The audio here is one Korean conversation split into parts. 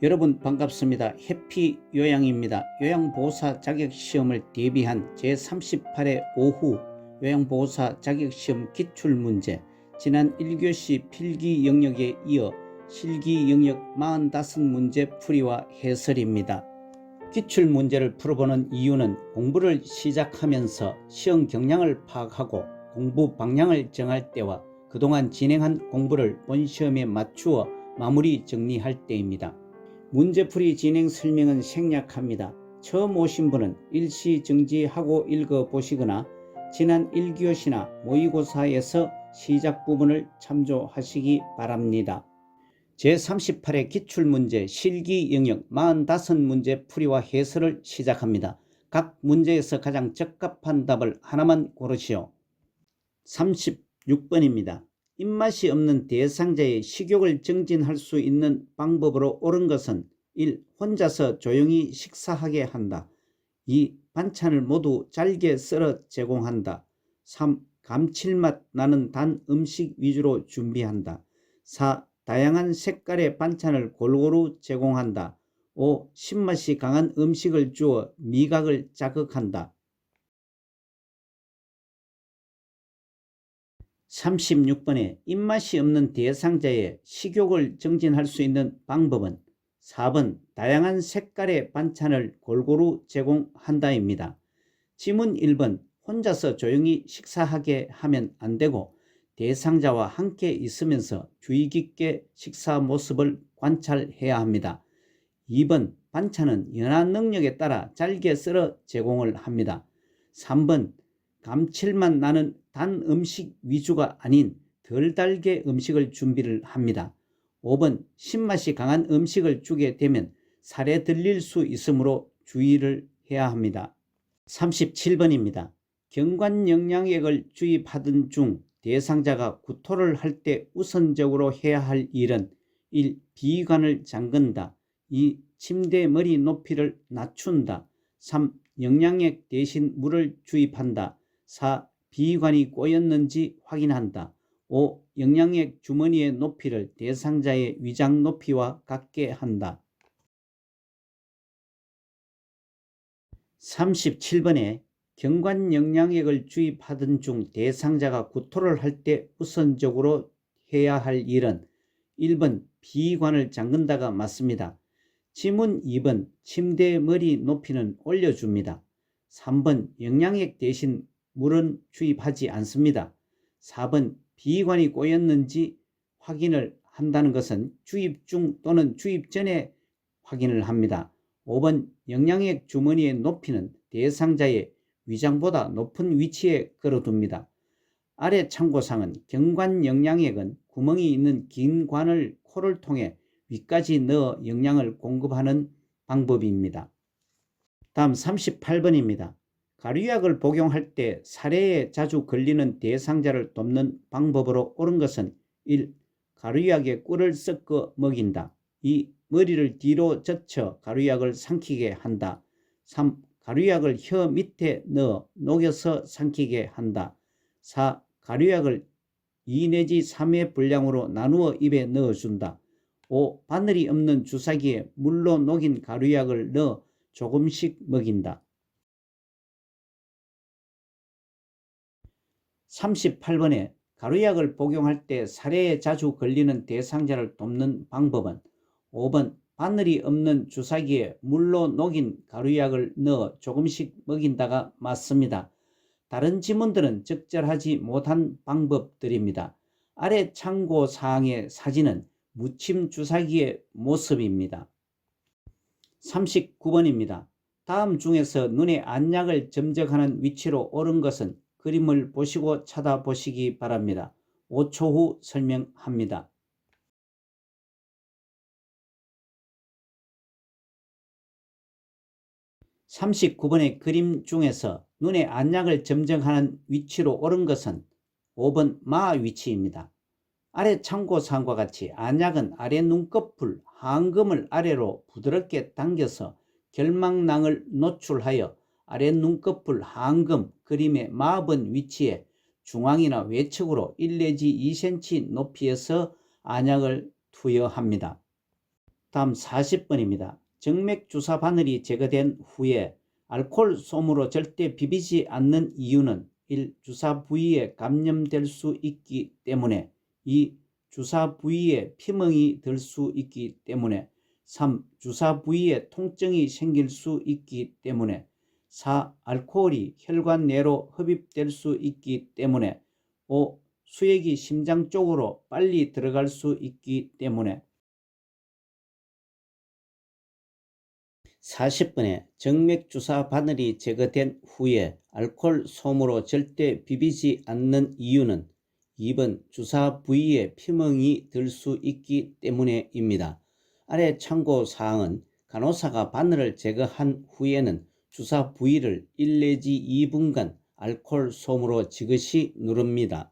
여러분 반갑습니다. 해피 요양입니다. 요양보호사 자격시험을 대비한 제38회 오후 요양보호사 자격시험 기출문제, 지난 1교시 필기 영역에 이어 실기 영역 45문제 풀이와 해설입니다. 기출문제를 풀어보는 이유는 공부를 시작하면서 시험 경향을 파악하고 공부 방향을 정할 때와 그동안 진행한 공부를 본 시험에 맞추어 마무리 정리할 때입니다. 문제풀이 진행 설명은 생략합니다. 처음 오신 분은 일시정지하고 읽어보시거나 지난 1교시나 모의고사에서 시작 부분을 참조하시기 바랍니다. 제38회 기출문제 실기 영역 45문제 풀이와 해설을 시작합니다. 각 문제에서 가장 적합한 답을 하나만 고르시오. 36번입니다. 입맛이 없는 대상자의 식욕을 정진할 수 있는 방법으로 옳은 것은 1. 혼자서 조용히 식사하게 한다. 2. 반찬을 모두 잘게 썰어 제공한다. 3. 감칠맛 나는 단 음식 위주로 준비한다. 4. 다양한 색깔의 반찬을 골고루 제공한다. 5. 신맛이 강한 음식을 주어 미각을 자극한다. 36번에 입맛이 없는 대상자의 식욕을 정진할 수 있는 방법은 4번 다양한 색깔의 반찬을 골고루 제공한다입니다. 지문 1번 혼자서 조용히 식사하게 하면 안 되고 대상자와 함께 있으면서 주의 깊게 식사 모습을 관찰해야 합니다. 2번 반찬은 연한 능력에 따라 잘게 썰어 제공을 합니다. 3번 감칠맛 나는 단 음식 위주가 아닌 덜 달게 음식을 준비를 합니다. 5번 신맛이 강한 음식을 주게 되면 살에 들릴 수 있으므로 주의를 해야 합니다. 37번입니다. 경관영양액을 주입하던 중 대상자가 구토를 할 때 우선적으로 해야 할 일은 1. 비관을 잠근다. 2. 침대 머리 높이를 낮춘다. 3. 영양액 대신 물을 주입한다. 4. 비관이 꼬였는지 확인한다. 5. 영양액 주머니의 높이를 대상자의 위장 높이와 같게 한다. 37번에 경관영양액을 주입하던 중 대상자가 구토를 할 때 우선적으로 해야 할 일은 1번 비관을 잠근다가 맞습니다. 지문 2번 침대 머리 높이는 올려줍니다. 3번 영양액 대신 물은 주입하지 않습니다. 4번 비관이 꼬였는지 확인을 한다는 것은 주입 중 또는 주입 전에 확인을 합니다. 5번 영양액 주머니의 높이는 대상자의 위장보다 높은 위치에 걸어둡니다. 아래 참고사항은 경관영양액은 구멍이 있는 긴 관을 코를 통해 위까지 넣어 영양을 공급하는 방법입니다. 다음 38번입니다. 가류약을 복용할 때 사례에 자주 걸리는 대상자를 돕는 방법으로 옳은 것은 1. 가류약에 꿀을 섞어 먹인다. 2. 머리를 뒤로 젖혀 가루약을 삼키게 한다. 3. 가루약을 혀 밑에 넣어 녹여서 삼키게 한다. 4. 가루약을 2 내지 3회 분량으로 나누어 입에 넣어준다. 5. 바늘이 없는 주사기에 물로 녹인 가루약을 넣어 조금씩 먹인다. 38번에 가루약을 복용할 때 사례에 자주 걸리는 대상자를 돕는 방법은 5번 바늘이 없는 주사기에 물로 녹인 가루약을 넣어 조금씩 먹인다가 맞습니다. 다른 지문들은 적절하지 못한 방법들입니다. 아래 참고사항의 사진은 무침 주사기의 모습입니다. 39번입니다. 다음 중에서 눈의 안약을 점적하는 위치로 옳은 것은 그림을 보시고 찾아보시기 바랍니다. 5초 후 설명합니다. 39번의 그림 중에서 눈의 안약을 점정하는 위치로 옳은 것은 5번 마 위치입니다. 아래 참고사항과 같이 안약은 아래 눈꺼풀 하안검을 아래로 부드럽게 당겨서 결막낭을 노출하여 아래 눈꺼풀 하안검 그림의 마번 위치에 중앙이나 외측으로 1 내지 2cm 높이에서 안약을 투여합니다. 다음 40번입니다. 정맥 주사 바늘이 제거된 후에 알코올 솜으로 절대 비비지 않는 이유는 1. 주사 부위에 감염될 수 있기 때문에 2. 주사 부위에 피멍이 들 수 있기 때문에 3. 주사 부위에 통증이 생길 수 있기 때문에 4. 알코올이 혈관 내로 흡입될 수 있기 때문에 5. 수액이 심장 쪽으로 빨리 들어갈 수 있기 때문에 40번에 정맥 주사 바늘이 제거된 후에 알코올 솜으로 절대 비비지 않는 이유는 2번 주사 부위에 피멍이 들 수 있기 때문에입니다. 아래 참고사항은 간호사가 바늘을 제거한 후에는 주사 부위를 1 내지 2분간 알코올 솜으로 지그시 누릅니다.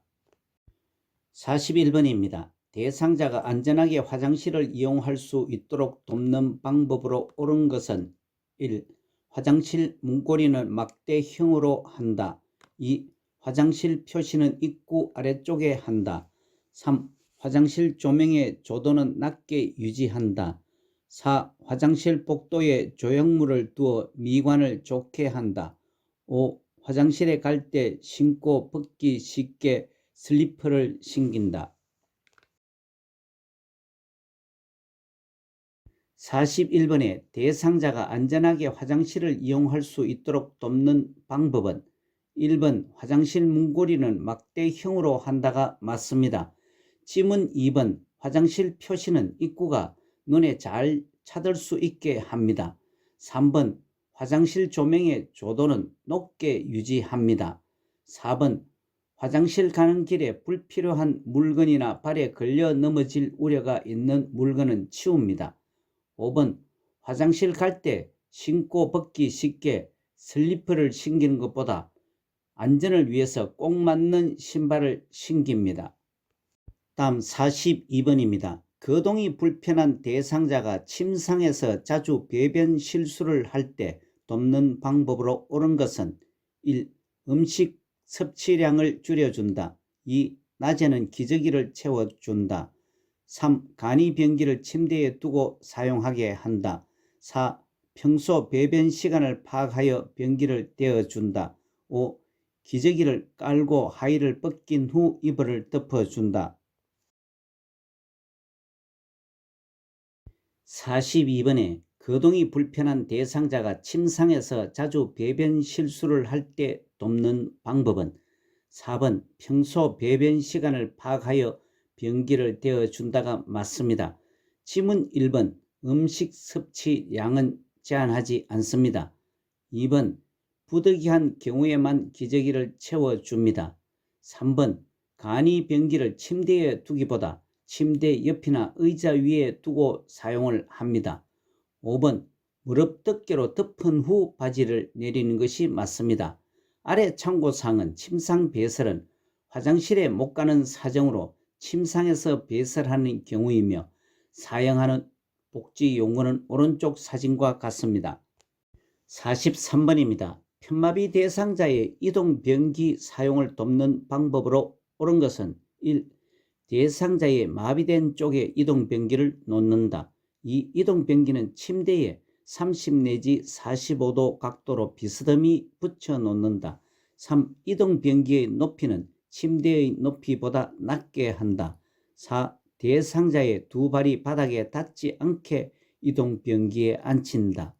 41번입니다. 대상자가 안전하게 화장실을 이용할 수 있도록 돕는 방법으로 옳은 것은 1. 화장실 문고리는 막대형으로 한다. 2. 화장실 표시는 입구 아래쪽에 한다. 3. 화장실 조명의 조도는 낮게 유지한다. 4. 화장실 복도에 조형물을 두어 미관을 좋게 한다. 5. 화장실에 갈 때 신고 벗기 쉽게 슬리퍼를 신긴다. 41번에 대상자가 안전하게 화장실을 이용할 수 있도록 돕는 방법은 1번 화장실 문고리는 막대형으로 한다가 맞습니다. 지문 2번 화장실 표시는 입구가 눈에 잘 차들 수 있게 합니다. 3번 화장실 조명의 조도는 높게 유지합니다. 4번 화장실 가는 길에 불필요한 물건이나 발에 걸려 넘어질 우려가 있는 물건은 치웁니다. 5번 화장실 갈 때 신고 벗기 쉽게 슬리퍼를 신기는 것보다 안전을 위해서 꼭 맞는 신발을 신깁니다. 다음 42번입니다. 거동이 불편한 대상자가 침상에서 자주 배변 실수를 할 때 돕는 방법으로 옳은 것은 1. 음식 섭취량을 줄여준다. 2. 낮에는 기저귀를 채워준다. 3. 간이변기를 침대에 두고 사용하게 한다. 4. 평소 배변 시간을 파악하여 변기를 떼어준다. 5. 기저귀를 깔고 하의를 벗긴 후 이불을 덮어준다. 42번에 거동이 불편한 대상자가 침상에서 자주 배변 실수를 할 때 돕는 방법은 4번 평소 배변 시간을 파악하여 변기를 떼어준다가 맞습니다. 지문 1번 음식 섭취 양은 제한하지 않습니다. 2번 부득이한 경우에만 기저귀를 채워줍니다. 3번 간이 변기를 침대에 두기보다 침대 옆이나 의자 위에 두고 사용을 합니다. 5번 무릎 덮개로 덮은 후 바지를 내리는 것이 맞습니다. 아래 참고사항은 침상 배설은 화장실에 못 가는 사정으로 침상에서 배설하는 경우이며 사용하는 복지 용어는 오른쪽 사진과 같습니다. 43번입니다. 편마비 대상자의 이동 변기 사용을 돕는 방법으로 옳은 것은 1. 대상자의 마비된 쪽에 이동 변기를 놓는다. 2. 이동 변기는 침대에 30 내지 45도 각도로 비스듬히 붙여 놓는다. 3. 이동 변기의 높이는 침대의 높이보다 낮게 한다. 4. 대상자의 두 발이 바닥에 닿지 않게 이동 변기에 앉힌다.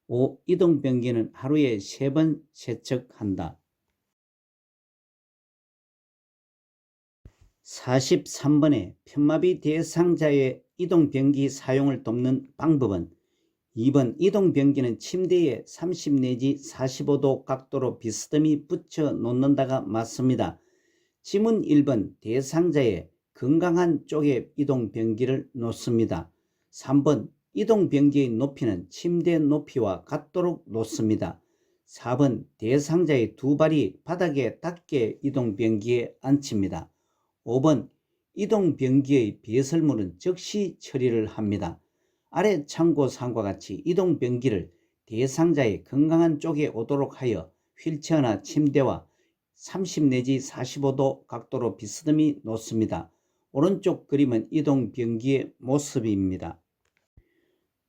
5. 이동 변기는 하루에 3번 세척한다. 43번에 편마비 대상자의 이동 변기 사용을 돕는 방법은 2번 이동 변기는 침대에 30 내지 45도 각도로 비스듬히 붙여 놓는다가 맞습니다. 지문 1번 대상자의 건강한 쪽에 이동 변기를 놓습니다. 3번 이동 변기의 높이는 침대 높이와 같도록 놓습니다. 4번 대상자의 두 발이 바닥에 닿게 이동 변기에 앉힙니다. 5번 이동 변기의 배설물은 즉시 처리를 합니다. 아래 참고사항과 같이 이동 변기를 대상자의 건강한 쪽에 오도록 하여 휠체어나 침대와 30 내지 45도 각도로 비스듬히 놓습니다. 오른쪽 그림은 이동 변기의 모습입니다.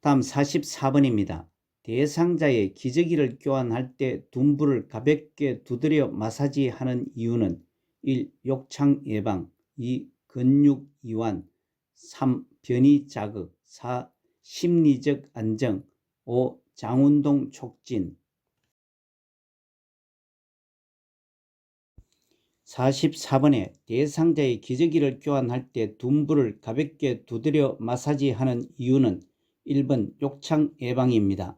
다음 44번입니다. 대상자의 기저귀를 교환할 때 둔부를 가볍게 두드려 마사지하는 이유는 1. 욕창 예방, 2. 근육 이완, 3. 변이 자극, 4. 심리적 안정, 5. 장운동 촉진. 44번에 대상자의 기저귀를 교환할 때 둔부를 가볍게 두드려 마사지하는 이유는 1번 욕창 예방입니다.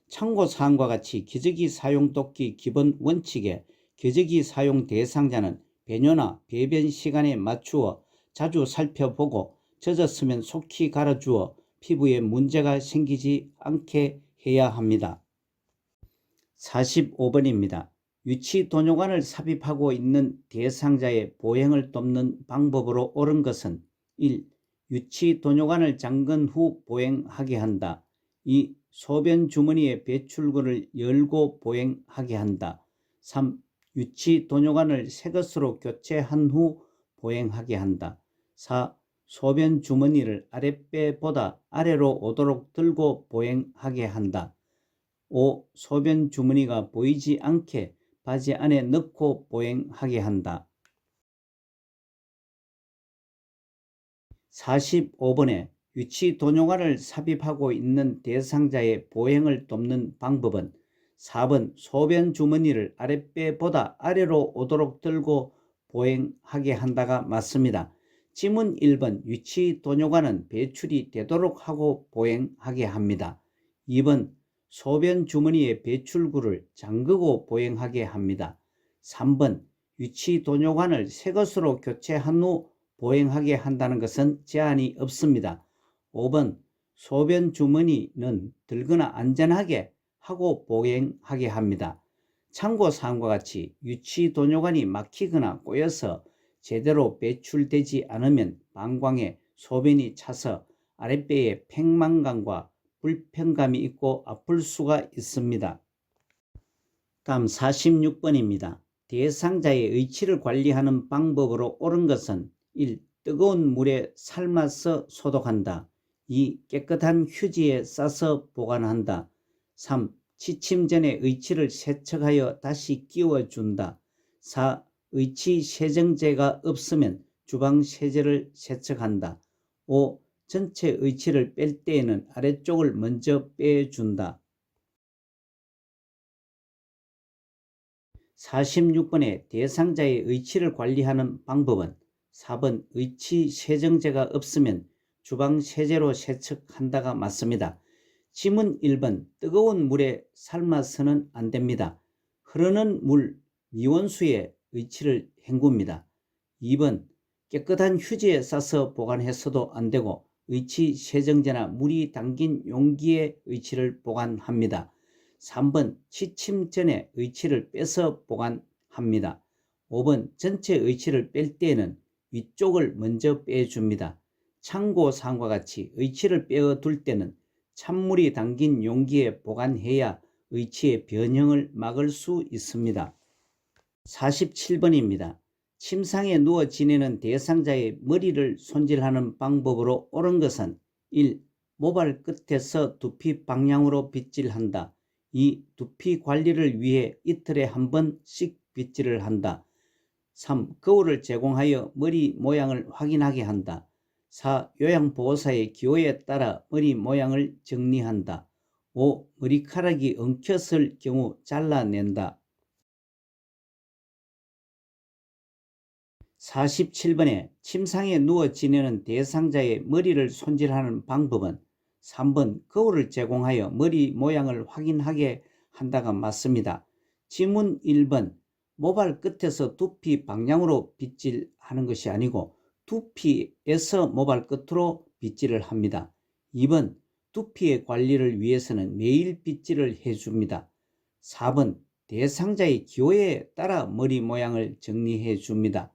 참고사항과 같이 기저귀 사용 돕기 기본 원칙에 기저귀 사용 대상자는 배뇨나 배변 시간에 맞추어 자주 살펴보고 젖었으면 속히 갈아주어 피부에 문제가 생기지 않게 해야 합니다. 45번입니다. 유치도뇨관을 삽입하고 있는 대상자의 보행을 돕는 방법으로 옳은 것은 1. 유치도뇨관을 잠근 후 보행하게 한다. 2. 소변 주머니의 배출구를 열고 보행하게 한다. 3. 유치도뇨관을 새 것으로 교체한 후 보행하게 한다. 4. 소변 주머니를 아랫배보다 아래로 오도록 들고 보행하게 한다. 5. 소변 주머니가 보이지 않게 바지 안에 넣고 보행하게 한다. 45번에 유치도뇨관을 삽입하고 있는 대상자의 보행을 돕는 방법은 4번 소변 주머니를 아랫배보다 아래로 오도록 들고 보행하게 한다가 맞습니다. 지문 1번 유치도뇨관은 배출이 되도록 하고 보행하게 합니다. 2번 소변 주머니의 배출구를 잠그고 보행하게 합니다. 3번 유치도뇨관을 새 것으로 교체한 후 보행하게 한다는 것은 제한이 없습니다. 5번 소변 주머니는 들거나 안전하게 하고 보행하게 합니다. 참고사항과 같이 유치도뇨관이 막히거나 꼬여서 제대로 배출되지 않으면 방광에 소변이 차서 아랫배에 팽만감과 불편감이 있고 아플 수가 있습니다. 다음 46번입니다. 대상자의 의치를 관리하는 방법으로 옳은 것은 1. 뜨거운 물에 삶아서 소독한다. 2. 깨끗한 휴지에 싸서 보관한다. 3. 취침 전에 의치를 세척하여 다시 끼워준다. 4. 의치 세정제가 없으면 주방 세제를 세척한다. 5. 전체 의치를 뺄 때에는 아래쪽을 먼저 빼준다. 46번에 대상자의 의치를 관리하는 방법은 4번 의치 세정제가 없으면 주방 세제로 세척한다가 맞습니다. 지문 1번 뜨거운 물에 삶아서는 안 됩니다. 흐르는 물, 미온수에 의치를 헹굽니다. 2번 깨끗한 휴지에 싸서 보관했어도 안 되고 의치 세정제나 물이 담긴 용기에 의치를 보관합니다. 3번 취침 전에 의치를 빼서 보관합니다. 5번 전체 의치를 뺄 때에는 위쪽을 먼저 빼줍니다. 참고사항과 같이 의치를 빼어둘 때는 찬물이 담긴 용기에 보관해야 의치의 변형을 막을 수 있습니다. 47번입니다. 침상에 누워 지내는 대상자의 머리를 손질하는 방법으로 옳은 것은 1. 모발 끝에서 두피 방향으로 빗질한다. 2. 두피 관리를 위해 이틀에 한 번씩 빗질을 한다. 3. 거울을 제공하여 머리 모양을 확인하게 한다. 4. 요양보호사의 기호에 따라 머리 모양을 정리한다. 5. 머리카락이 엉켰을 경우 잘라낸다. 47번에 침상에 누워 지내는 대상자의 머리를 손질하는 방법은 3번 거울을 제공하여 머리 모양을 확인하게 한다가 맞습니다. 지문 1번 모발 끝에서 두피 방향으로 빗질하는 것이 아니고 두피에서 모발 끝으로 빗질을 합니다. 2번 두피의 관리를 위해서는 매일 빗질을 해줍니다. 4번 대상자의 기호에 따라 머리 모양을 정리해 줍니다.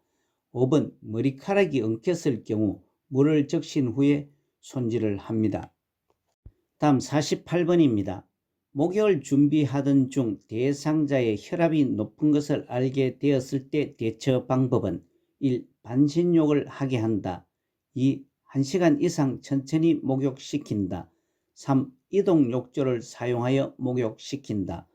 5번 머리카락이 엉켰을 경우 물을 적신 후에 손질을 합니다. 다음 48번입니다. 목욕을 준비하던 중 대상자의 혈압이 높은 것을 알게 되었을 때 대처 방법은 1. 반신욕을 하게 한다. 2. 1시간 이상 천천히 목욕시킨다. 3. 이동욕조를 사용하여 목욕시킨다.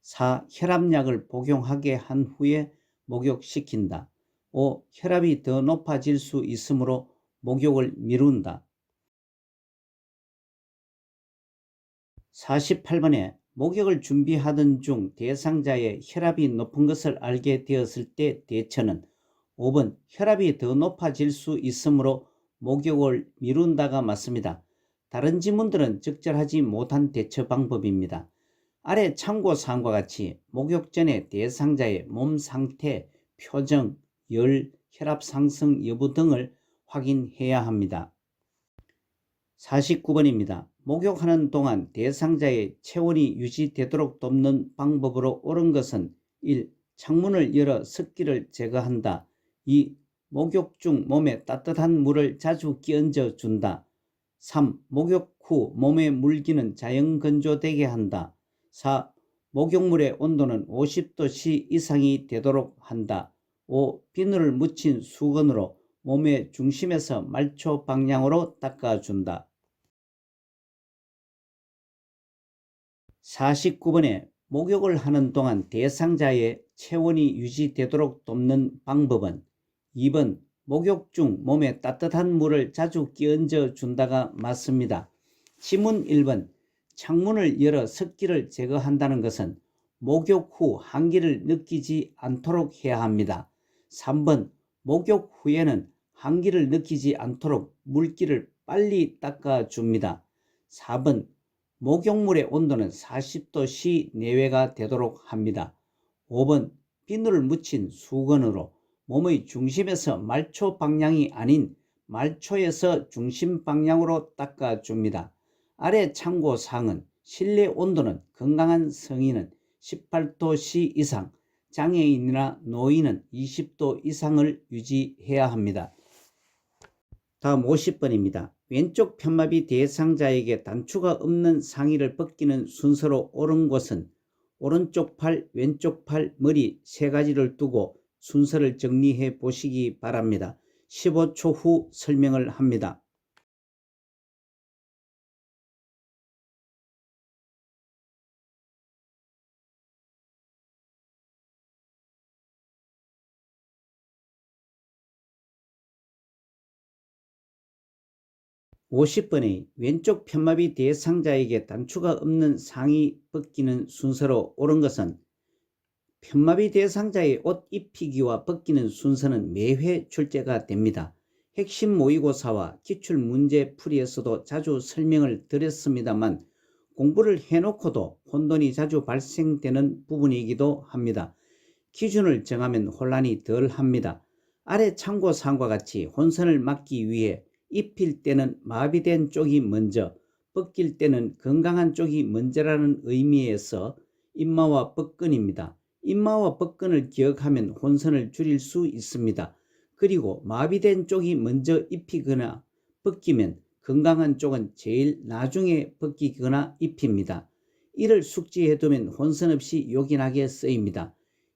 4. 혈압약을 복용하게 한 후에 목욕시킨다. 5. 혈압이 더 높아질 수 있으므로 목욕을 미룬다. 48번에 목욕을 준비하던 중 대상자의 혈압이 높은 것을 알게 되었을 때 대처는 5번 혈압이 더 높아질 수 있으므로 목욕을 미룬다가 맞습니다. 다른 지문들은 적절하지 못한 대처 방법입니다. 아래 참고사항과 같이 목욕 전에 대상자의 몸 상태, 표정, 열, 혈압 상승 여부 등을 확인해야 합니다. 49번입니다. 목욕하는 동안 대상자의 체온이 유지되도록 돕는 방법으로 옳은 것은 1. 창문을 열어 습기를 제거한다. 2. 목욕 중 몸에 따뜻한 물을 자주 끼얹어 준다. 3. 목욕 후 몸의 물기는 자연 건조되게 한다. 4. 목욕물의 온도는 50도씨 이상이 되도록 한다. 5. 비누를 묻힌 수건으로 몸의 중심에서 말초 방향으로 닦아준다. 49번에 목욕을 하는 동안 대상자의 체온이 유지되도록 돕는 방법은 2번 목욕 중 몸에 따뜻한 물을 자주 끼얹어 준다가 맞습니다. 지문 1번 창문을 열어 습기를 제거한다는 것은 목욕 후 한기를 느끼지 않도록 해야 합니다. 3번 목욕 후에는 한기를 느끼지 않도록 물기를 빨리 닦아줍니다. 4번 목욕물의 온도는 40도씨 내외가 되도록 합니다. 5번 비누를 묻힌 수건으로 몸의 중심에서 말초 방향이 아닌 말초에서 중심 방향으로 닦아줍니다. 아래 참고사항은 실내 온도는 건강한 성인은 18도씨 이상, 장애인이나 노인은 20도 이상을 유지해야 합니다. 다음 50번입니다. 왼쪽 편마비 대상자에게 단추가 없는 상의를 벗기는 순서로 옳은 것은 오른쪽 팔, 왼쪽 팔, 머리 세 가지를 두고 순서를 정리해 보시기 바랍니다. 15초 후 설명을 합니다. 50번의 왼쪽 편마비 대상자에게 단추가 없는 상의 벗기는 순서로 옳은 것은 편마비 대상자의 옷 입히기와 벗기는 순서는 매회 출제가 됩니다. 핵심 모의고사와 기출문제 풀이에서도 자주 설명을 드렸습니다만 공부를 해놓고도 혼돈이 자주 발생되는 부분이기도 합니다. 기준을 정하면 혼란이 덜 합니다. 아래 참고사항과 같이 혼선을 막기 위해 입힐 때는 마비된 쪽이 먼저, 벗길 때는 건강한 쪽이 먼저라는 의미에서 임마와 벗근입니다. 임마와 벗근을 기억하면 혼선을 줄일 수 있습니다. 그리고 마비된 쪽이 먼저 입히거나 벗기면 건강한 쪽은 제일 나중에 벗기거나 입힙니다. 이를 숙지해두면 혼선 없이 요긴하게 쓰입니다.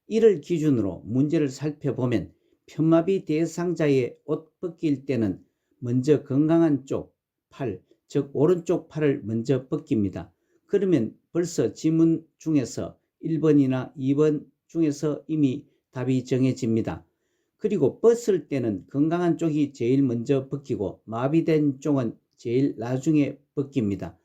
이를 기준으로 문제를 살펴보면 편마비 대상자의 옷 벗길 때는 먼저 건강한 쪽 팔, 즉 오른쪽 팔을 먼저 벗깁니다. 그러면 벌써 지문 중에서 1번이나 2번 중에서 이미 답이 정해집니다. 그리고 벗을 때는 건강한 쪽이 제일 먼저 벗기고 마비된 쪽은 제일 나중에 벗깁니다.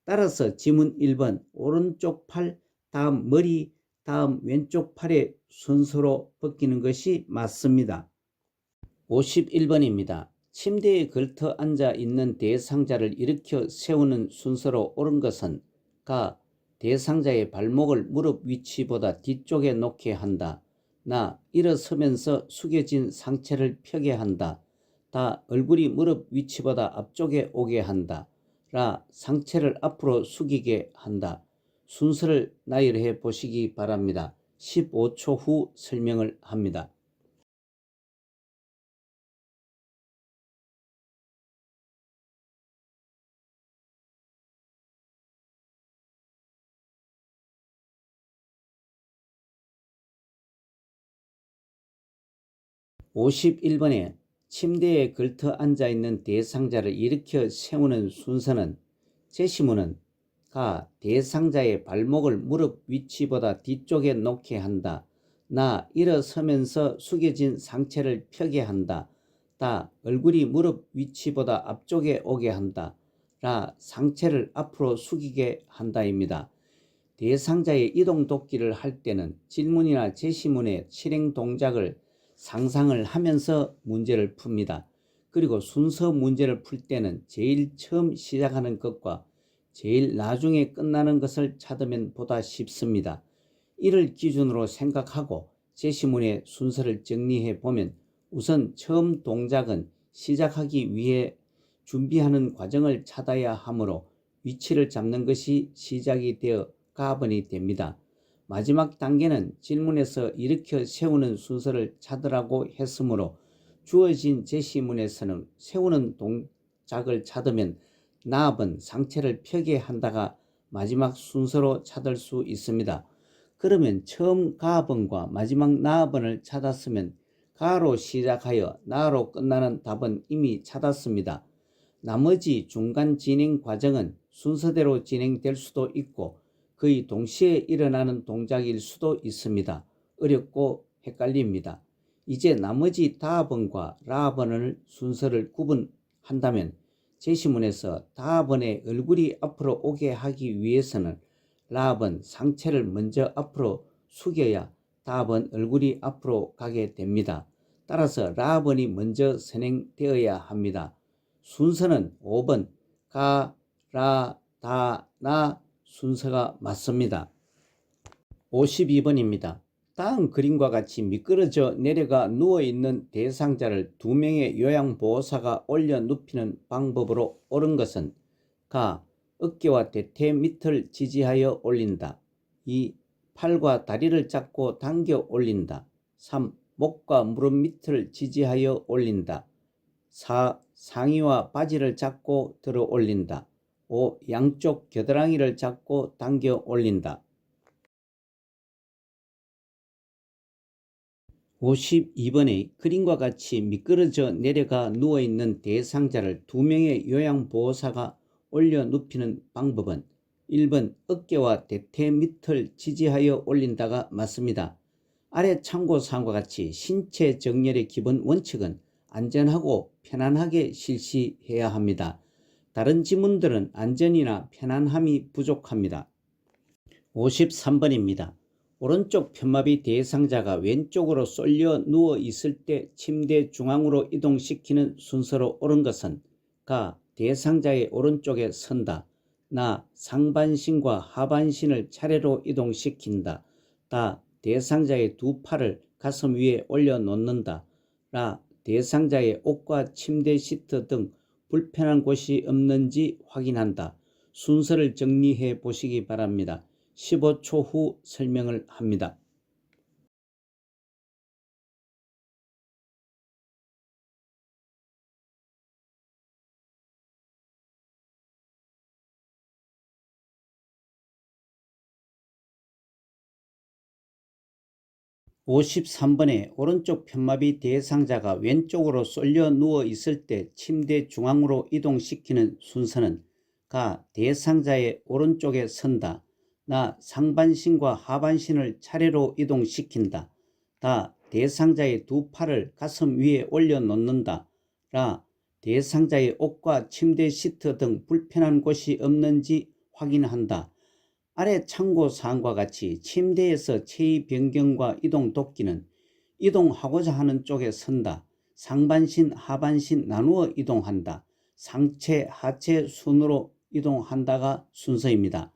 따라서 지문 1번 오른쪽 팔, 다음 머리, 다음 왼쪽 팔의 순서로 벗기는 것이 맞습니다. 51번입니다. 침대에 걸터 앉아 있는 대상자를 일으켜 세우는 순서로 옳은 것은 가. 대상자의 발목을 무릎 위치보다 뒤쪽에 놓게 한다. 나. 일어서면서 숙여진 상체를 펴게 한다. 다. 얼굴이 무릎 위치보다 앞쪽에 오게 한다. 라. 상체를 앞으로 숙이게 한다. 순서를 나열해 보시기 바랍니다. 15초 후 설명을 합니다. 51번에 침대에 걸터 앉아있는 대상자를 일으켜 세우는 순서는 제시문은 가. 대상자의 발목을 무릎 위치보다 뒤쪽에 놓게 한다. 나. 일어서면서 숙여진 상체를 펴게 한다. 다. 얼굴이 무릎 위치보다 앞쪽에 오게 한다. 라. 상체를 앞으로 숙이게 한다입니다. 대상자의 이동 돕기를 할 때는 질문이나 제시문의 실행 동작을 상상을 하면서 문제를 풉니다. 그리고 순서 문제를 풀 때는 제일 처음 시작하는 것과 제일 나중에 끝나는 것을 찾으면 보다 쉽습니다. 이를 기준으로 생각하고 제시문의 순서를 정리해 보면 우선 처음 동작은 시작하기 위해 준비하는 과정을 찾아야 하므로 위치를 잡는 것이 시작이 되어 가번이 됩니다. 마지막 단계는 질문에서 일으켜 세우는 순서를 찾으라고 했으므로 주어진 제시문에서는 세우는 동작을 찾으면 나압은 상체를 펴게 한다가 마지막 순서로 찾을 수 있습니다. 그러면 처음 가번과 마지막 나압을 찾았으면 가로 시작하여 나로 끝나는 답은 이미 찾았습니다. 나머지 중간 진행 과정은 순서대로 진행될 수도 있고 거의 동시에 일어나는 동작일 수도 있습니다. 어렵고 헷갈립니다. 이제 나머지 다번과 라번을 순서를 구분한다면 제시문에서 다번의 얼굴이 앞으로 오게 하기 위해서는 라번 상체를 먼저 앞으로 숙여야 다번 얼굴이 앞으로 가게 됩니다. 따라서 라번이 먼저 선행되어야 합니다. 순서는 5번 가, 라, 다, 나 순서가 맞습니다. 52번입니다. 다음 그림과 같이 미끄러져 내려가 누워있는 대상자를 2명의 요양보호사가 올려 눕히는 방법으로 옳은 것은 가. 어깨와 대퇴 밑을 지지하여 올린다. 2. 팔과 다리를 잡고 당겨 올린다. 3. 목과 무릎 밑을 지지하여 올린다. 4. 상의와 바지를 잡고 들어 올린다. 5. 양쪽 겨드랑이를 잡고 당겨 올린다. 52번의 그림과 같이 미끄러져 내려가 누워있는 대상자를 2명의 요양보호사가 올려 눕히는 방법은 1번 어깨와 대퇴 밑을 지지하여 올린다가 맞습니다. 아래 참고사항과 같이 신체 정렬의 기본 원칙은 안전하고 편안하게 실시해야 합니다. 다른 지문들은 안전이나 편안함이 부족합니다. 53번입니다. 오른쪽 편마비 대상자가 왼쪽으로 쏠려 누워 있을 때 침대 중앙으로 이동시키는 순서로 옳은 것은 가. 대상자의 오른쪽에 선다. 나. 상반신과 하반신을 차례로 이동시킨다. 다. 대상자의 두 팔을 가슴 위에 올려놓는다. 라. 대상자의 옷과 침대 시트 등 불편한 곳이 없는지 확인한다. 순서를 정리해 보시기 바랍니다. 15초 후 설명을 합니다. (53번에) 오른쪽 편마비 대상자가 왼쪽으로 쏠려 누워 있을 때 침대 중앙으로 이동시키는 순서는 가. 대상자의 오른쪽에 선다. 나. 상반신과 하반신을 차례로 이동시킨다. 다. 대상자의 두 팔을 가슴 위에 올려놓는다. 라. 대상자의 옷과 침대 시트 등 불편한 곳이 없는지 확인한다. 아래 참고사항과 같이 침대에서 체위 변경과 이동 돕기는 이동하고자 하는 쪽에 선다. 상반신, 하반신 나누어 이동한다. 상체, 하체 순으로 이동한다가 순서입니다.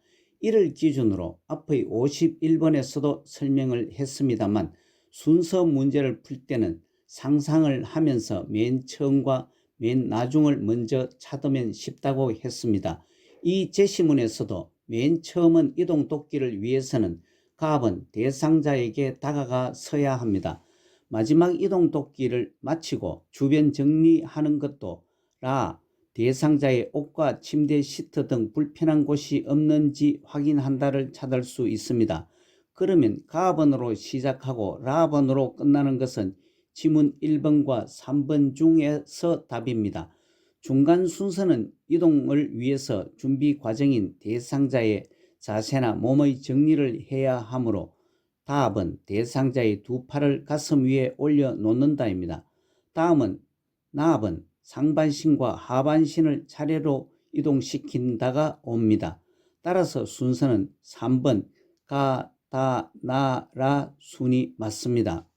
이를 기준으로 앞의 51번에서도 설명을 했습니다만 순서 문제를 풀 때는 상상을 하면서 맨 처음과 맨 나중을 먼저 찾으면 쉽다고 했습니다. 이 제시문에서도 맨 처음은 이동 돕기를 위해서는 갑은 대상자에게 다가가 서야 합니다. 마지막 이동 돕기를 마치고 주변 정리하는 것도 라. 대상자의 옷과 침대 시트 등 불편한 곳이 없는지 확인한다를 찾을 수 있습니다. 그러면 가번으로 시작하고 라번으로 끝나는 것은 지문 1번과 3번 중에서 답입니다. 중간 순서는 이동을 위해서 준비 과정인 대상자의 자세나 몸의 정리를 해야 하므로 답은 대상자의 두 팔을 가슴 위에 올려 놓는다입니다. 다음은 나압은 상반신과 하반신을 차례로 이동시킨다가 옵니다. 따라서 순서는 3번 가, 다, 나, 라 순이 맞습니다.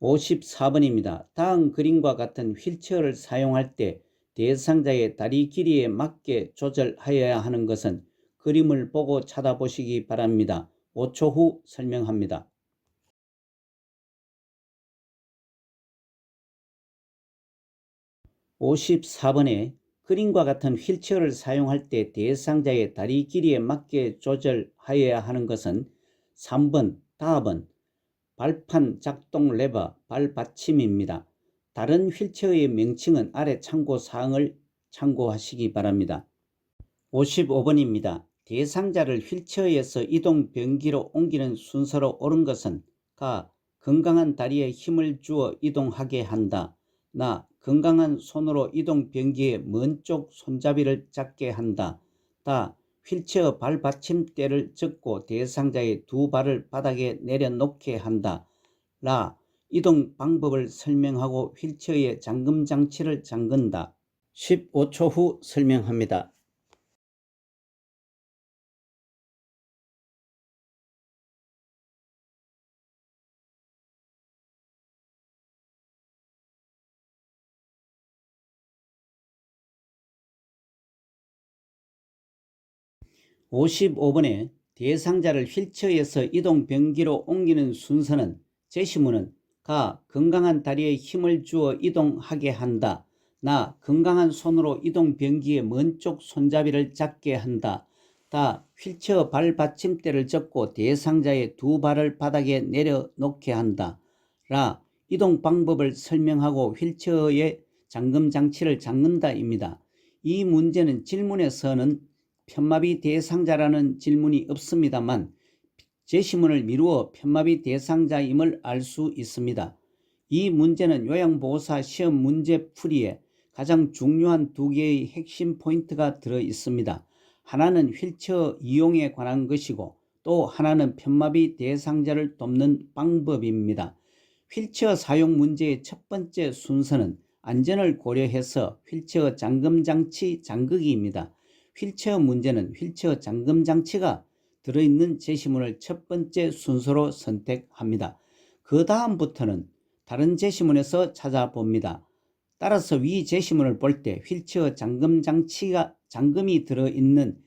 54번입니다. 다음 그림과 같은 휠체어를 사용할 때 대상자의 다리 길이에 맞게 조절하여야 하는 것은 그림을 보고 찾아보시기 바랍니다. 5초 후 설명합니다. 54번에 그림과 같은 휠체어를 사용할 때 대상자의 다리 길이에 맞게 조절하여야 하는 것은 3번, 답은 발판 작동 레버 발받침입니다. 다른 휠체어의 명칭은 아래 참고사항을 참고하시기 바랍니다. 55번입니다. 대상자를 휠체어에서 이동 변기로 옮기는 순서로 옳은 것은 가. 건강한 다리에 힘을 주어 이동하게 한다. 나. 건강한 손으로 이동 변기의 먼 쪽 손잡이를 잡게 한다. 다. 휠체어 발받침대를 젓고 대상자의 두 발을 바닥에 내려놓게 한다. 라. 이동 방법을 설명하고 휠체어의 잠금 장치를 잠근다. 15초 후 설명합니다. 55번에 대상자를 휠체어에서 이동 변기로 옮기는 순서는 제시문은 가. 건강한 다리에 힘을 주어 이동하게 한다. 나. 건강한 손으로 이동 변기의 먼 쪽 손잡이를 잡게 한다. 다. 휠체어 발 받침대를 접고 대상자의 두 발을 바닥에 내려놓게 한다. 라. 이동 방법을 설명하고 휠체어의 잠금 장치를 잠근다입니다. 이 문제는 질문에서는 편마비 대상자라는 질문이 없습니다만 제시문을 미루어 편마비 대상자임을 알 수 있습니다. 이 문제는 요양보호사 시험 문제풀이에 가장 중요한 두 개의 핵심 포인트가 들어 있습니다. 하나는 휠체어 이용에 관한 것이고 또 하나는 편마비 대상자를 돕는 방법입니다. 휠체어 사용 문제의 첫 번째 순서는 안전을 고려해서 휠체어 잠금장치 잠그기입니다. 휠체어 문제는 휠체어 잠금 장치가 들어있는 제시문을 첫 번째 순서로 선택합니다. 그 다음부터는 다른 제시문에서 찾아봅니다. 따라서 위 제시문을 볼 때 휠체어 잠금 장치가 잠금이 들어있는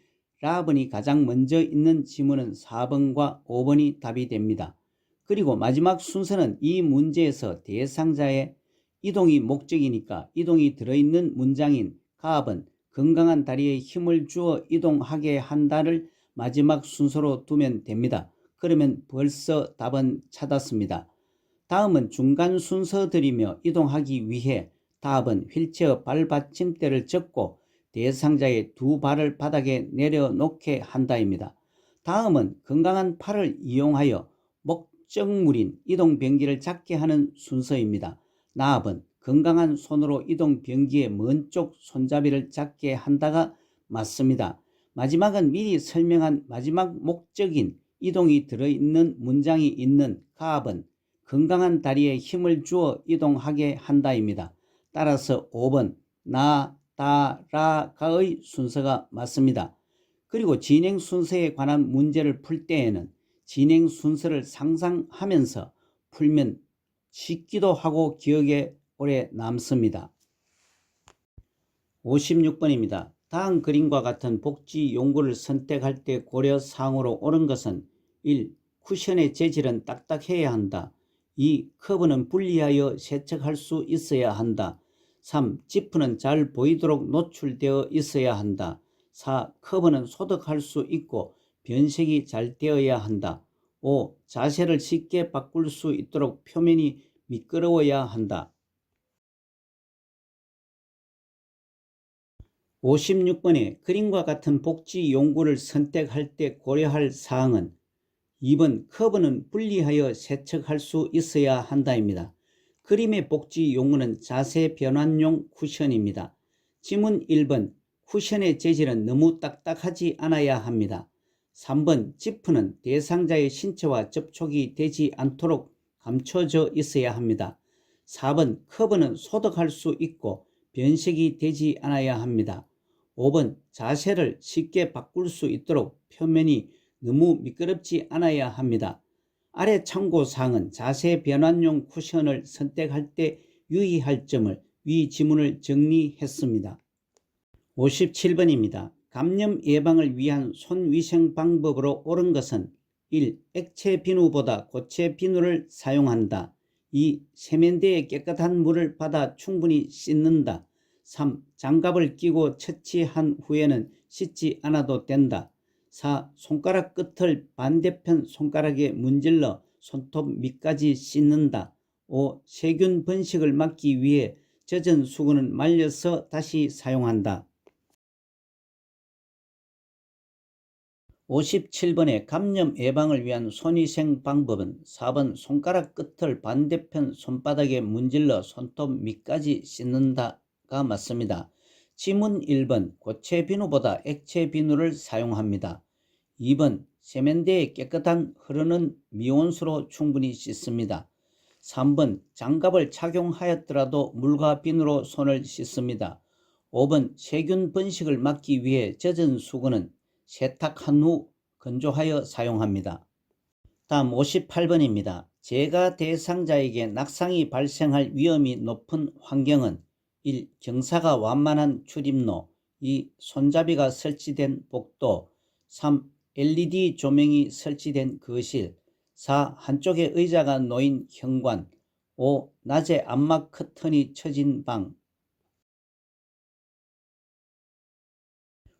라번이 가장 먼저 있는 지문은 4번과 5번이 답이 됩니다. 그리고 마지막 순서는 이 문제에서 대상자의 이동이 목적이니까 이동이 들어있는 문장인 가압은 건강한 다리에 힘을 주어 이동하게 한다를 마지막 순서로 두면 됩니다. 그러면 벌써 답은 찾았습니다. 다음은 중간 순서들이며 이동하기 위해 답은 휠체어 발받침대를 접고 대상자의 두 발을 바닥에 내려놓게 한다입니다. 다음은 건강한 팔을 이용하여 목적물인 이동 변기를 잡게 하는 순서입니다. 나압은 건강한 손으로 이동 변기의 먼 쪽 손잡이를 잡게 한다가 맞습니다. 마지막은 미리 설명한 마지막 목적인 이동이 들어있는 문장이 있는 가압은 건강한 다리에 힘을 주어 이동하게 한다입니다. 따라서 5번 나, 다, 라가의 순서가 맞습니다. 그리고 진행 순서에 관한 문제를 풀 때에는 진행 순서를 상상하면서 풀면 쉽기도 하고 기억에 오래 남습니다. 56번입니다. 다음 그림과 같은 복지 용구를 선택할 때 고려사항으로 옳은 것은 1. 쿠션의 재질은 딱딱해야 한다. 2. 커브는 분리하여 세척할 수 있어야 한다. 3. 지프는 잘 보이도록 노출되어 있어야 한다. 4. 커브는 소독할 수 있고 변색이 잘 되어야 한다. 5. 자세를 쉽게 바꿀 수 있도록 표면이 미끄러워야 한다. 56번에 그림과 같은 복지 용구를 선택할 때 고려할 사항은 2번 커브는 분리하여 세척할 수 있어야 한다입니다. 그림의 복지 용어는 자세 변환용 쿠션입니다. 지문 1번 쿠션의 재질은 너무 딱딱하지 않아야 합니다. 3번 지프는 대상자의 신체와 접촉이 되지 않도록 감춰져 있어야 합니다. 4번 커버는 소독할 수 있고 변색이 되지 않아야 합니다. 5번 자세를 쉽게 바꿀 수 있도록 표면이 너무 미끄럽지 않아야 합니다. 아래 참고사항은 자세 변환용 쿠션을 선택할 때 유의할 점을 위 지문을 정리했습니다. 57번입니다. 감염 예방을 위한 손위생 방법으로 옳은 것은 1. 액체 비누보다 고체 비누를 사용한다. 2. 세면대에 깨끗한 물을 받아 충분히 씻는다. 3. 장갑을 끼고 처치한 후에는 씻지 않아도 된다. 4. 손가락 끝을 반대편 손가락에 문질러 손톱 밑까지 씻는다. 5. 세균 번식을 막기 위해 젖은 수건은 말려서 다시 사용한다. 57번의 감염 예방을 위한 손위생 방법은 4번 손가락 끝을 반대편 손바닥에 문질러 손톱 밑까지 씻는다가 맞습니다. 지문 1번 고체 비누보다 액체 비누를 사용합니다. 2번 세면대에 깨끗한 흐르는 미온수로 충분히 씻습니다. 3번 장갑을 착용하였더라도 물과 비누로 손을 씻습니다. 5번 세균 번식을 막기 위해 젖은 수건은 세탁한 후 건조하여 사용합니다. 다음 58번입니다. 재가 대상자에게 낙상이 발생할 위험이 높은 환경은 1. 경사가 완만한 출입로, 2. 손잡이가 설치된 복도, 3. LED 조명이 설치된 거실, 4. 한쪽에 의자가 놓인 현관, 5. 낮에 암막 커튼이 쳐진 방.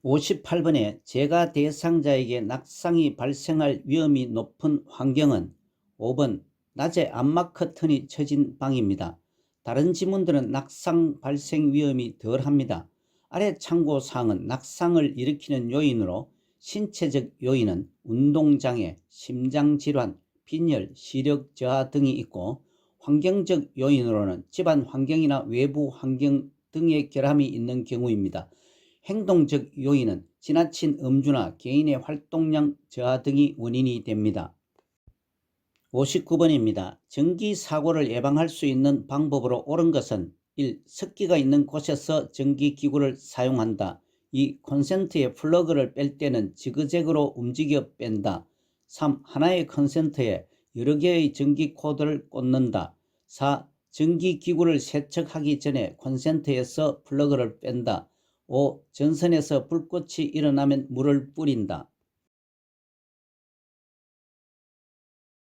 58번에 재가 대상자에게 낙상이 발생할 위험이 높은 환경은 5번 낮에 암막 커튼이 쳐진 방입니다. 다른 지문들은 낙상 발생 위험이 덜합니다. 아래 참고사항은 낙상을 일으키는 요인으로 신체적 요인은 운동장애, 심장질환, 빈혈, 시력 저하 등이 있고 환경적 요인으로는 집안 환경이나 외부 환경 등의 결함이 있는 경우입니다. 행동적 요인은 지나친 음주나 개인의 활동량 저하 등이 원인이 됩니다. 59번입니다. 전기사고를 예방할 수 있는 방법으로 옳은 것은 1. 습기가 있는 곳에서 전기기구를 사용한다. 2. 콘센트의 플러그를 뺄 때는 지그재그로 움직여 뺀다. 3. 하나의 콘센트에 여러 개의 전기 코드를 꽂는다. 4. 전기기구를 세척하기 전에 콘센트에서 플러그를 뺀다. 5. 전선에서 불꽃이 일어나면 물을 뿌린다.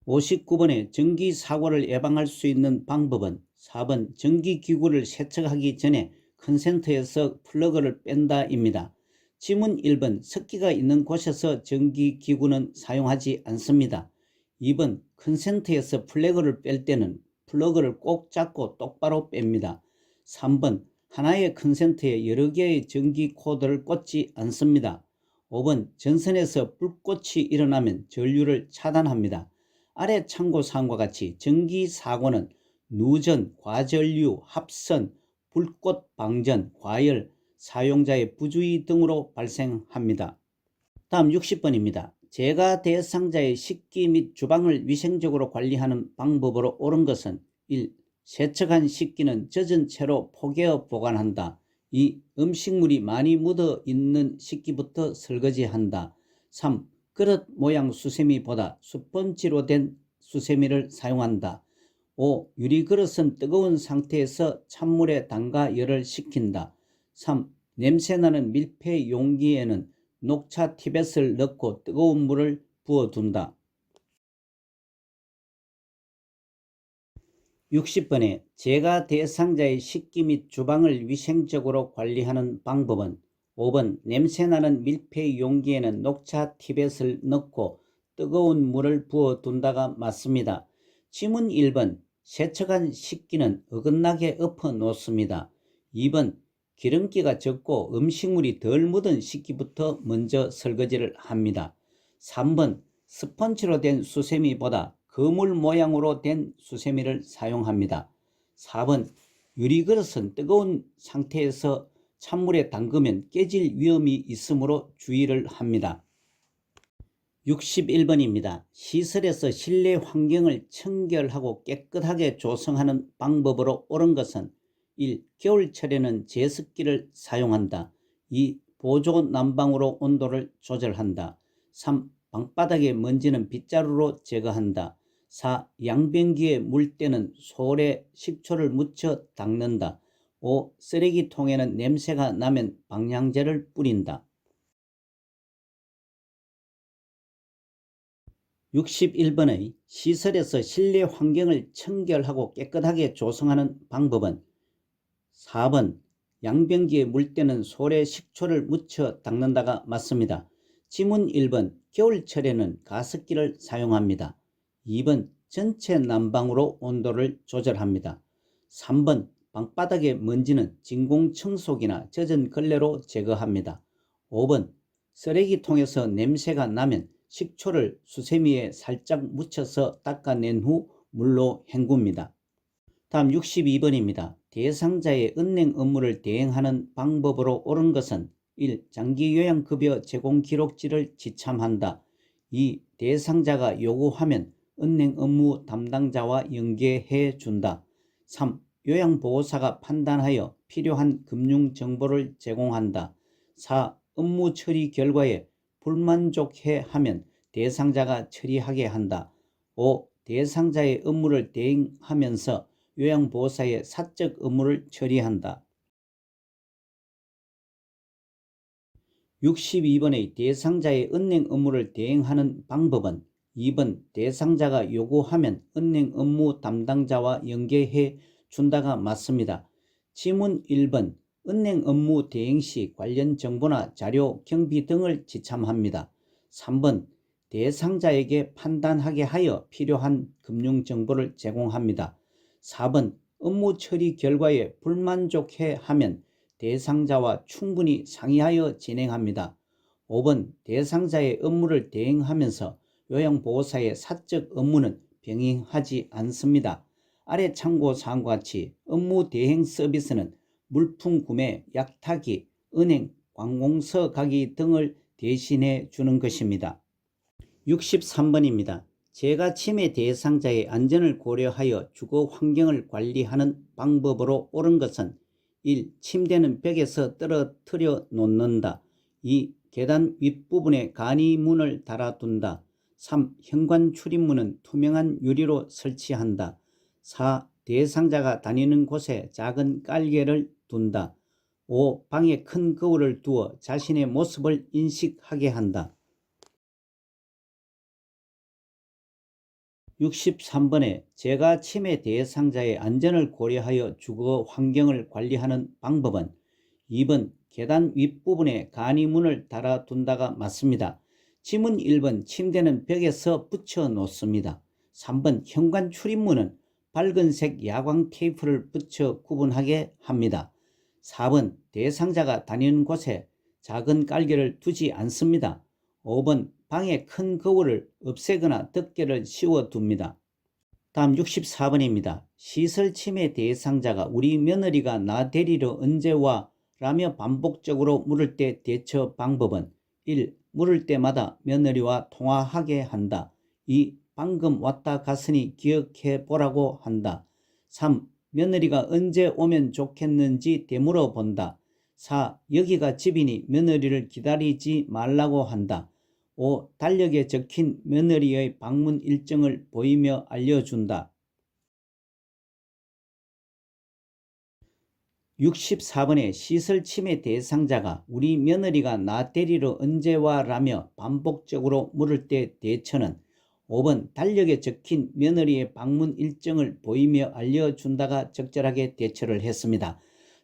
59번에 전기사고를 예방할 수 있는 방법은 4번 전기기구를 세척하기 전에 콘센트에서 플러그를 뺀다입니다. 지문 1번 습기가 있는 곳에서 전기기구는 사용하지 않습니다. 2번 콘센트에서 플러그를 뺄 때는 플러그를 꼭 잡고 똑바로 뺍니다. 3번 하나의 콘센트에 여러 개의 전기 코드를 꽂지 않습니다. 5번 전선에서 불꽃이 일어나면 전류를 차단합니다. 아래 참고사항과 같이 전기사고는 누전, 과전류, 합선, 불꽃 방전, 과열, 사용자의 부주의 등으로 발생합니다. 다음 60번입니다. 재가 대상자의 식기 및 주방을 위생적으로 관리하는 방법으로 옳은 것은 1. 세척한 식기는 젖은 채로 포개어 보관한다. 2. 음식물이 많이 묻어 있는 식기부터 설거지한다. 3. 그릇 모양 수세미보다 스펀지로 된 수세미를 사용한다. 5. 유리그릇은 뜨거운 상태에서 찬물에 담가 열을 식힌다. 3. 냄새나는 밀폐 용기에는 녹차 티벳을 넣고 뜨거운 물을 부어둔다. 60번에 재가 대상자의 식기 및 주방을 위생적으로 관리하는 방법은 5번 냄새나는 밀폐 용기에는 녹차 티벳을 넣고 뜨거운 물을 부어둔다가 맞습니다. 지문 1번 세척한 식기는 어긋나게 엎어 놓습니다. 2번 기름기가 적고 음식물이 덜 묻은 식기부터 먼저 설거지를 합니다. 3번 스펀지로 된 수세미보다 거물 모양으로 된 수세미를 사용합니다. 4번 유리그릇은 뜨거운 상태에서 찬물에 담그면 깨질 위험이 있으므로 주의를 합니다. 61번입니다. 시설에서 실내 환경을 청결하고 깨끗하게 조성하는 방법으로 옳은 것은 1. 겨울철에는 제습기를 사용한다. 2. 보조 난방으로 온도를 조절한다. 3. 방바닥의 먼지는 빗자루로 제거한다. 4. 양변기에 물 때는 솔에 식초를 묻혀 닦는다. 5. 쓰레기통에는 냄새가 나면 방향제를 뿌린다. 61번의 시설에서 실내 환경을 청결하고 깨끗하게 조성하는 방법은 4번 양변기에 물 때는 솔에 식초를 묻혀 닦는다가 맞습니다. 지문 1번 겨울철에는 가습기를 사용합니다. 2번 전체 난방으로 온도를 조절합니다. 3번 방바닥의 먼지는 진공청소기나 젖은 걸레로 제거합니다. 5번 쓰레기통에서 냄새가 나면 식초를 수세미에 살짝 묻혀서 닦아낸 후 물로 헹굽니다. 다음 62번입니다. 대상자의 은행 업무를 대행하는 방법으로 옳은 것은 1. 장기요양급여 제공 기록지를 지참한다. 2. 대상자가 요구하면 은행 업무 담당자와 연계해 준다. 3. 요양보호사가 판단하여 필요한 금융정보를 제공한다. 4. 업무 처리 결과에 불만족해 하면 대상자가 처리하게 한다. 5. 대상자의 업무를 대행하면서 요양보호사의 사적 업무를 처리한다. 62번의 대상자의 은행 업무를 대행하는 방법은 2번 대상자가 요구하면 은행 업무 담당자와 연계해 준다가 맞습니다. 지문 1번 은행 업무 대행 시 관련 정보나 자료, 경비 등을 지참합니다. 3번 대상자에게 판단하게 하여 필요한 금융정보를 제공합니다. 4번 업무 처리 결과에 불만족해 하면 대상자와 충분히 상의하여 진행합니다. 5번 대상자의 업무를 대행하면서 요양보호사의 사적 업무는 병행하지 않습니다. 아래 참고사항과 같이 업무 대행 서비스는 물품 구매, 약타기, 은행, 관공서 가기 등을 대신해 주는 것입니다. 63번입니다. 재가 침해 대상자의 안전을 고려하여 주거 환경을 관리하는 방법으로 옳은 것은 1. 침대는 벽에서 떨어뜨려 놓는다. 2. 계단 윗부분에 간이문을 달아둔다. 3. 현관 출입문은 투명한 유리로 설치한다. 4. 대상자가 다니는 곳에 작은 깔개를 둔다. 5. 방에 큰 거울을 두어 자신의 모습을 인식하게 한다. 63번에 재가 침해 대상자의 안전을 고려하여 주거 환경을 관리하는 방법은 2번 계단 윗부분에 간이문을 달아둔다가 맞습니다. 지문 1번 침대는 벽에서 붙여 놓습니다. 3번 현관 출입문은 밝은색 야광 테이프를 붙여 구분하게 합니다. 4번 대상자가 다니는 곳에 작은 깔개를 두지 않습니다. 5번 방에 큰 거울을 없애거나 덮개를 씌워둡니다. 다음 64번입니다. 시설 침해 대상자가 우리 며느리가 나 데리러 언제 와? 라며 반복적으로 물을 때 대처 방법은 1. 물을 때마다 며느리와 통화하게 한다. 2. 방금 왔다 갔으니 기억해 보라고 한다. 3. 며느리가 언제 오면 좋겠는지 되물어 본다. 4. 여기가 집이니 며느리를 기다리지 말라고 한다. 5. 달력에 적힌 며느리의 방문 일정을 보이며 알려준다. 64번의 시설 침해 대상자가 우리 며느리가 나 데리러 언제 와? 라며 반복적으로 물을 때 대처는 5번 달력에 적힌 며느리의 방문 일정을 보이며 알려준다가 적절하게 대처를 했습니다.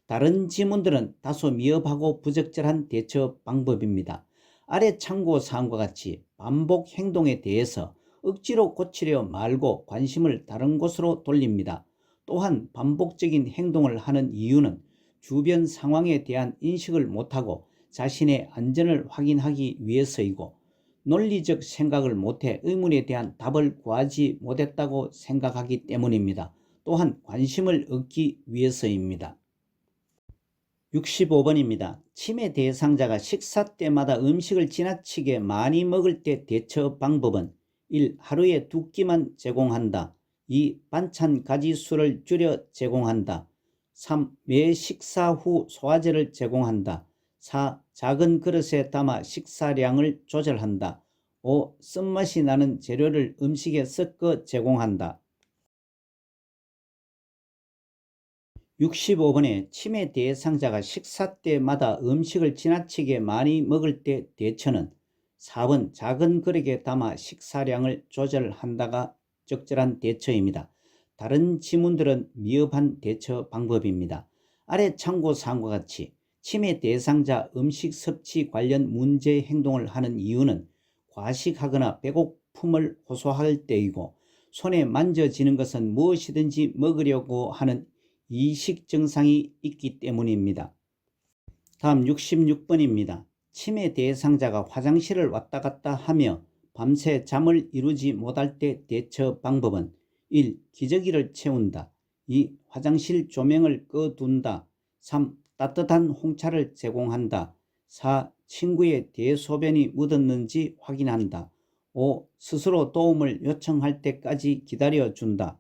다른 지문들은 다소 미흡하고 부적절한 대처 방법입니다. 아래 참고사항과 같이 반복 행동에 대해서 억지로 고치려 말고 관심을 다른 곳으로 돌립니다. 또한 반복적인 행동을 하는 이유는 주변 상황에 대한 인식을 못하고 자신의 안전을 확인하기 위해서이고 논리적 생각을 못해 의문에 대한 답을 구하지 못했다고 생각하기 때문입니다. 또한 관심을 얻기 위해서입니다. 65번입니다. 치매 대상자가 식사 때마다 음식을 지나치게 많이 먹을 때 대처 방법은 1. 하루에 2끼만 제공한다. 2. 반찬 가지수를 줄여 제공한다. 3. 매 식사 후 소화제를 제공한다. 4. 작은 그릇에 담아 식사량을 조절한다. 5. 쓴맛이 나는 재료를 음식에 섞어 제공한다. 65번에 치매 대상자가 식사 때마다 음식을 지나치게 많이 먹을 때 대처는 4번 작은 그릇에 담아 식사량을 조절한다가 적절한 대처입니다. 다른 지문들은 미흡한 대처 방법입니다. 아래 참고사항과 같이 치매 대상자 음식 섭취 관련 문제 행동을 하는 이유는 과식하거나 배고픔을 호소할 때이고, 손에 만져지는 것은 무엇이든지 먹으려고 하는 이식 증상이 있기 때문입니다. 다음 66번입니다. 치매 대상자가 화장실을 왔다 갔다 하며 밤새 잠을 이루지 못할 때 대처 방법은 1. 기저귀를 채운다. 2. 화장실 조명을 꺼둔다. 3. 따뜻한 홍차를 제공한다. 4. 친구의 대소변이 묻었는지 확인한다. 5. 스스로 도움을 요청할 때까지 기다려준다.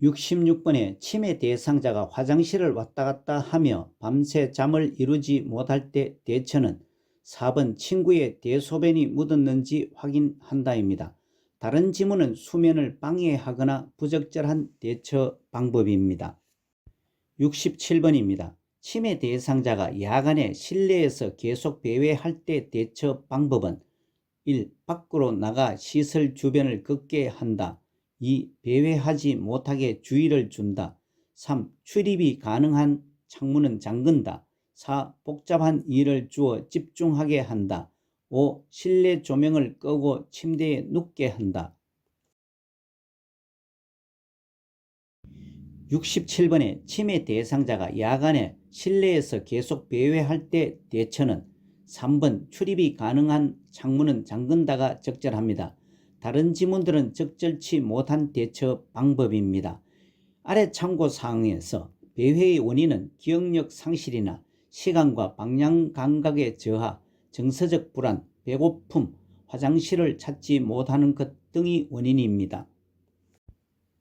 66번에 치매 대상자가 화장실을 왔다 갔다 하며 밤새 잠을 이루지 못할 때 대처는 4번 친구의 대소변이 묻었는지 확인한다입니다. 다른 지문은 수면을 방해하거나 부적절한 대처 방법입니다. 67번입니다. 치매 대상자가 야간에 실내에서 계속 배회할 때 대처 방법은 1. 밖으로 나가 시설 주변을 걷게 한다. 2. 배회하지 못하게 주의를 준다. 3. 출입이 가능한 창문은 잠근다. 4. 복잡한 일을 주어 집중하게 한다. 5. 실내 조명을 끄고 침대에 눕게 한다. 67번에 치매 대상자가 야간에 실내에서 계속 배회할 때 대처는 3번 출입이 가능한 창문은 잠근다가 적절합니다. 다른 지문들은 적절치 못한 대처 방법입니다. 아래 참고사항에서 배회의 원인은 기억력 상실이나 시간과 방향 감각의 저하, 정서적 불안, 배고픔, 화장실을 찾지 못하는 것 등이 원인입니다.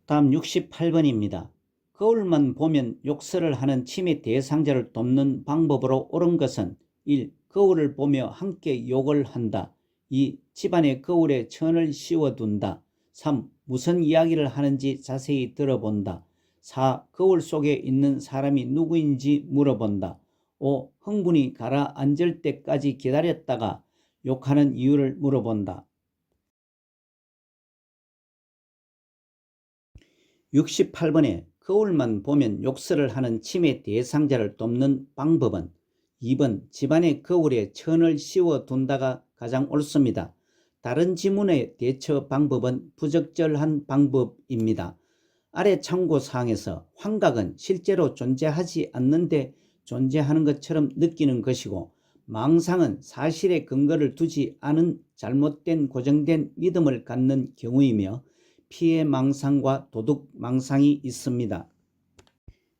다음 68번입니다. 거울만 보면 욕설을 하는 치매 대상자를 돕는 방법으로 옳은 것은 1. 거울을 보며 함께 욕을 한다. 2. 집안의 거울에 천을 씌워둔다. 3. 무슨 이야기를 하는지 자세히 들어본다. 4. 거울 속에 있는 사람이 누구인지 물어본다. 5. 흥분이 가라앉을 때까지 기다렸다가 욕하는 이유를 물어본다. 68번에 거울만 보면 욕설을 하는 치매 대상자를 돕는 방법은 2번 집안의 거울에 천을 씌워둔다가 가장 옳습니다. 다른 지문의 대처 방법은 부적절한 방법입니다. 아래 참고사항에서 환각은 실제로 존재하지 않는데 존재하는 것처럼 느끼는 것이고, 망상은 사실에 근거를 두지 않은 잘못된 고정된 믿음을 갖는 경우이며 피해 망상과 도둑 망상이 있습니다.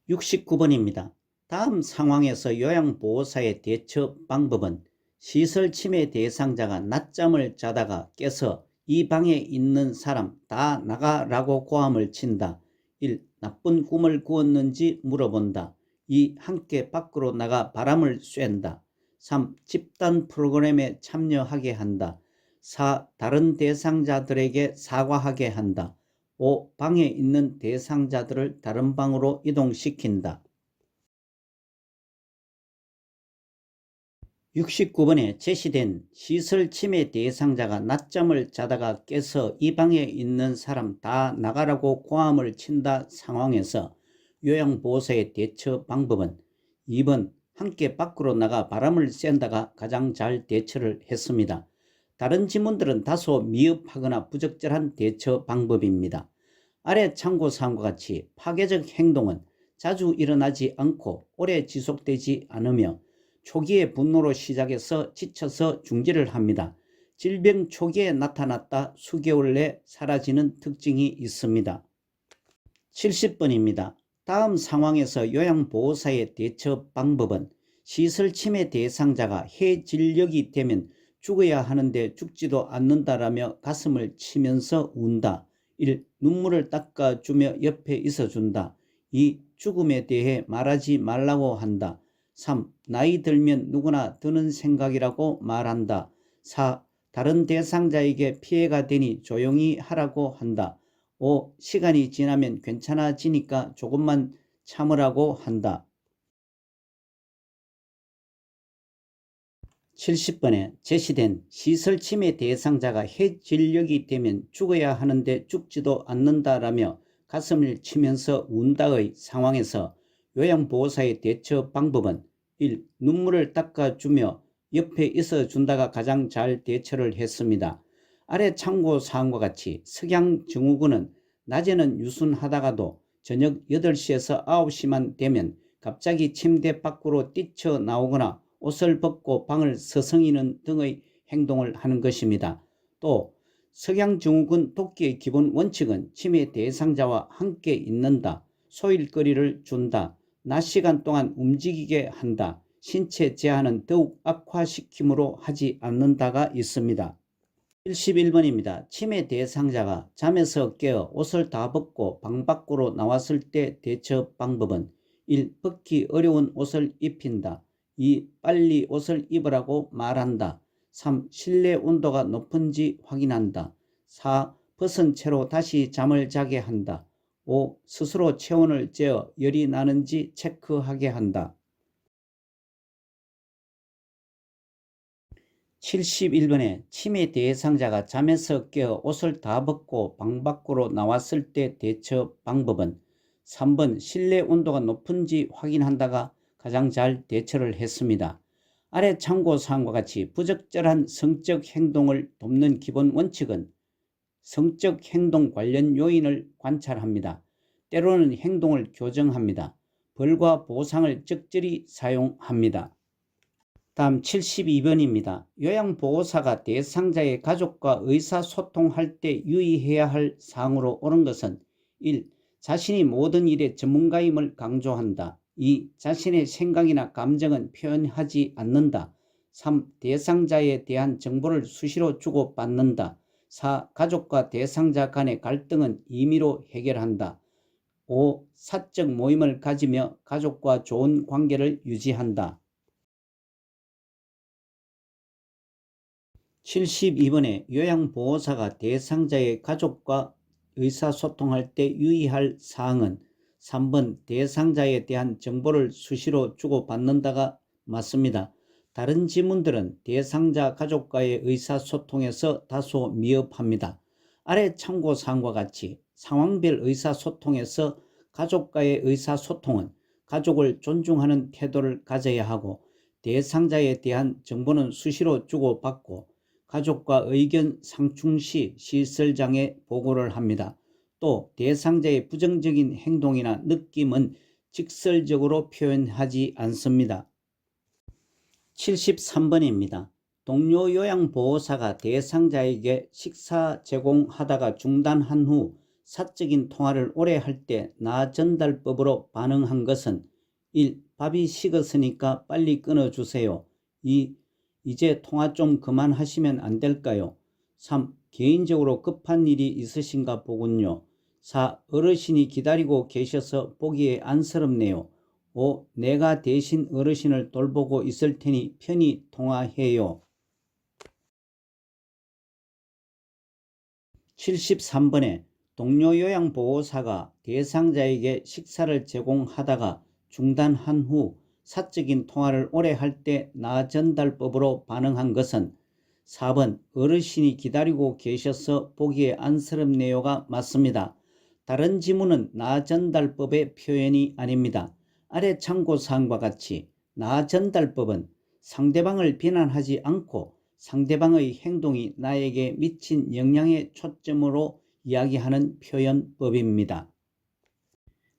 69번입니다. 다음 상황에서 요양보호사의 대처 방법은 시설 치매 대상자가 낮잠을 자다가 깨서 이 방에 있는 사람 다 나가라고 고함을 친다. 1. 나쁜 꿈을 꾸었는지 물어본다. 2. 함께 밖으로 나가 바람을 쐰다. 3. 집단 프로그램에 참여하게 한다. 4. 다른 대상자들에게 사과하게 한다. 5. 방에 있는 대상자들을 다른 방으로 이동시킨다. 69번에 제시된 시설 치매 대상자가 낮잠을 자다가 깨서 이 방에 있는 사람 다 나가라고 고함을 친다 상황에서 요양보호사의 대처 방법은 2번 함께 밖으로 나가 바람을 쐰다가 가장 잘 대처를 했습니다. 다른 지문들은 다소 미흡하거나 부적절한 대처 방법입니다. 아래 참고사항과 같이 파괴적 행동은 자주 일어나지 않고 오래 지속되지 않으며 초기에 분노로 시작해서 지쳐서 중지를 합니다. 질병 초기에 나타났다 수개월 내 사라지는 특징이 있습니다. 70번입니다. 다음 상황에서 요양보호사의 대처 방법은 시설 침해 대상자가 해질녘이 되면 죽어야 하는데 죽지도 않는다라며 가슴을 치면서 운다. 1. 눈물을 닦아주며 옆에 있어준다. 2. 죽음에 대해 말하지 말라고 한다. 3. 나이 들면 누구나 드는 생각이라고 말한다. 4. 다른 대상자에게 피해가 되니 조용히 하라고 한다. 5. 시간이 지나면 괜찮아지니까 조금만 참으라고 한다. 70번에 제시된 시설 침해 대상자가 해질녘이 되면 죽어야 하는데 죽지도 않는다라며 가슴을 치면서 운다의 상황에서 요양보호사의 대처 방법은 1. 눈물을 닦아주며 옆에 있어준다가 가장 잘 대처를 했습니다. 아래 참고사항과 같이 석양증후군은 낮에는 유순하다가도 저녁 8시에서 9시만 되면 갑자기 침대 밖으로 뛰쳐나오거나 옷을 벗고 방을 서성이는 등의 행동을 하는 것입니다. 또 석양증후군 돕기의 기본 원칙은 치매 대상자와 함께 있는다, 소일거리를 준다, 낮 시간 동안 움직이게 한다, 신체 제한은 더욱 악화시킴으로 하지 않는다가 있습니다. 71번입니다. 치매 대상자가 잠에서 깨어 옷을 다 벗고 방 밖으로 나왔을 때 대처 방법은 1. 벗기 어려운 옷을 입힌다. 2. 빨리 옷을 입으라고 말한다. 3. 실내 온도가 높은지 확인한다. 4. 벗은 채로 다시 잠을 자게 한다. 5. 스스로 체온을 재어 열이 나는지 체크하게 한다. 71번에 치매 대상자가 잠에서 깨어 옷을 다 벗고 방 밖으로 나왔을 때 대처 방법은 3번 실내 온도가 높은지 확인한다가 가장 잘 대처를 했습니다. 아래 참고사항과 같이 부적절한 성적 행동을 돕는 기본 원칙은 성적 행동 관련 요인을 관찰합니다. 때로는 행동을 교정합니다. 벌과 보상을 적절히 사용합니다. 다음 72번입니다. 요양보호사가 대상자의 가족과 의사소통할 때 유의해야 할 사항으로 옳은 것은 1. 자신이 모든 일의 전문가임을 강조한다. 2. 자신의 생각이나 감정은 표현하지 않는다. 3. 대상자에 대한 정보를 수시로 주고받는다. 4. 가족과 대상자 간의 갈등은 임의로 해결한다. 5. 사적 모임을 가지며 가족과 좋은 관계를 유지한다. 72번에 요양보호사가 대상자의 가족과 의사소통할 때 유의할 사항은 3번 대상자에 대한 정보를 수시로 주고받는다가 맞습니다. 다른 지문들은 대상자 가족과의 의사소통에서 다소 미흡합니다. 아래 참고사항과 같이 상황별 의사소통에서 가족과의 의사소통은 가족을 존중하는 태도를 가져야 하고 대상자에 대한 정보는 수시로 주고받고 가족과 의견 상충 시 시설장에 보고를 합니다. 또 대상자의 부정적인 행동이나 느낌은 직설적으로 표현하지 않습니다. 73번입니다. 동료 요양보호사가 대상자에게 식사 제공하다가 중단한 후 사적인 통화를 오래 할 때 나 전달법으로 반응한 것은 1. 밥이 식었으니까 빨리 끊어주세요. 2. 이제 통화 좀 그만하시면 안 될까요? 3. 개인적으로 급한 일이 있으신가 보군요. 4. 어르신이 기다리고 계셔서 보기에 안쓰럽네요. 5. 내가 대신 어르신을 돌보고 있을 테니 편히 통화해요. 73번에 동료 요양보호사가 대상자에게 식사를 제공하다가 중단한 후 사적인 통화를 오래 할 때 나 전달법으로 반응한 것은 4번 어르신이 기다리고 계셔서 보기에 안쓰럽네요가 맞습니다. 다른 지문은 나 전달법의 표현이 아닙니다. 아래 참고사항과 같이 나 전달법은 상대방을 비난하지 않고 상대방의 행동이 나에게 미친 영향에 초점으로 이야기하는 표현법입니다.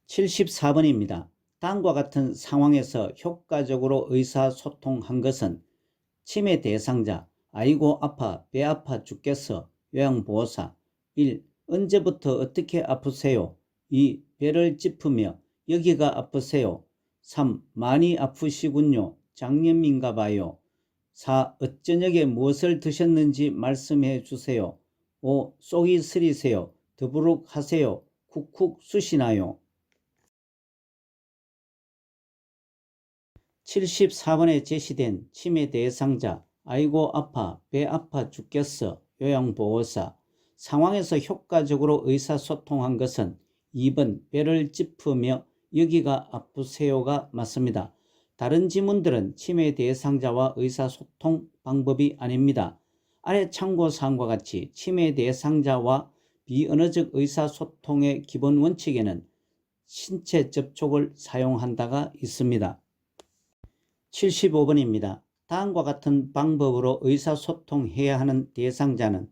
74번입니다. 다음과 같은 상황에서 효과적으로 의사소통한 것은 치매 대상자, 아이고 아파 배 아파 죽겠어. 요양보호사. 1. 언제부터 어떻게 아프세요? 2. 배를 짚으며 여기가 아프세요. 3. 많이 아프시군요. 장염인가 봐요. 4. 어저녁에 무엇을 드셨는지 말씀해 주세요. 5. 속이 쓰리세요. 더부룩 하세요. 쿡쿡 쑤시나요? 74번에 제시된 치매 대상자. 아이고 아파 배 아파 죽겠어. 요양보호사. 상황에서 효과적으로 의사소통한 것은 2번 배를 짚으며 여기가 아프세요가 맞습니다. 다른 지문들은 치매 대상자와 의사소통 방법이 아닙니다. 아래 참고사항과 같이 치매 대상자와 비언어적 의사소통의 기본 원칙에는 신체 접촉을 사용한다가 있습니다. 75번입니다. 다음과 같은 방법으로 의사소통해야 하는 대상자는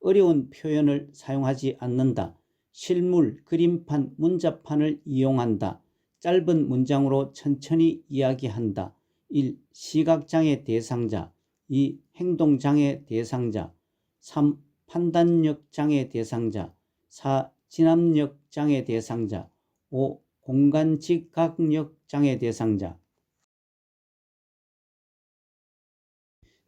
어려운 표현을 사용하지 않는다. 실물, 그림판, 문자판을 이용한다. 짧은 문장으로 천천히 이야기한다. 1. 시각장애 대상자. 2. 행동장애 대상자. 3. 판단력 장애 대상자. 4. 진압력 장애 대상자. 5. 공간직각력 장애 대상자.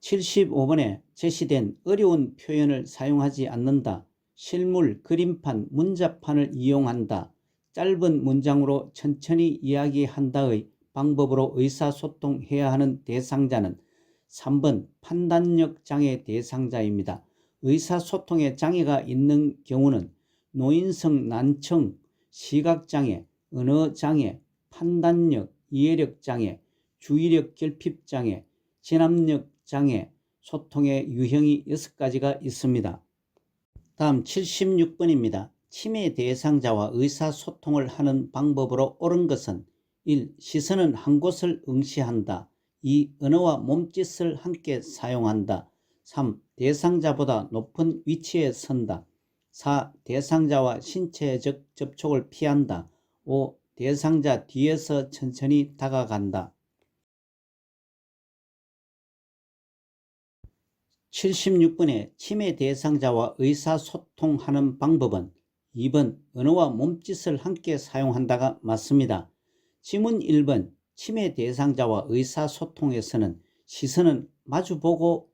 75번에 제시된 어려운 표현을 사용하지 않는다. 실물, 그림판, 문자판을 이용한다. 짧은 문장으로 천천히 이야기한다의 방법으로 의사소통해야 하는 대상자는 3번 판단력 장애 대상자입니다. 의사소통에 장애가 있는 경우는 노인성 난청, 시각장애, 언어장애, 판단력, 이해력 장애, 주의력 결핍 장애, 진압력 장애, 소통의 유형이 6가지가 있습니다. 다음 76번입니다. 치매 대상자와 의사소통을 하는 방법으로 옳은 것은 1. 시선은 한 곳을 응시한다. 2. 언어와 몸짓을 함께 사용한다. 3. 대상자보다 높은 위치에 선다. 4. 대상자와 신체적 접촉을 피한다. 5. 대상자 뒤에서 천천히 다가간다. 76번에 치매 대상자와 의사소통하는 방법은 2번 언어와 몸짓을 함께 사용한다가 맞습니다. 지문 1번 치매 대상자와 의사소통에서는 시선은 마주보고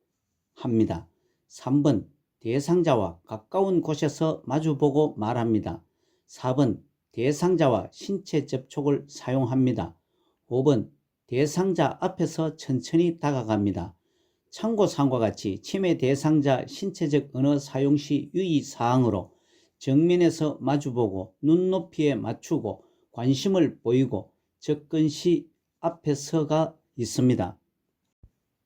합니다. 3번 대상자와 가까운 곳에서 마주보고 말합니다. 4번 대상자와 신체 접촉을 사용합니다. 5번 대상자 앞에서 천천히 다가갑니다. 참고사항과 같이 치매 대상자 신체적 언어 사용 시 유의사항으로 정면에서 마주보고 눈높이에 맞추고 관심을 보이고 접근 시 앞에 서가 있습니다.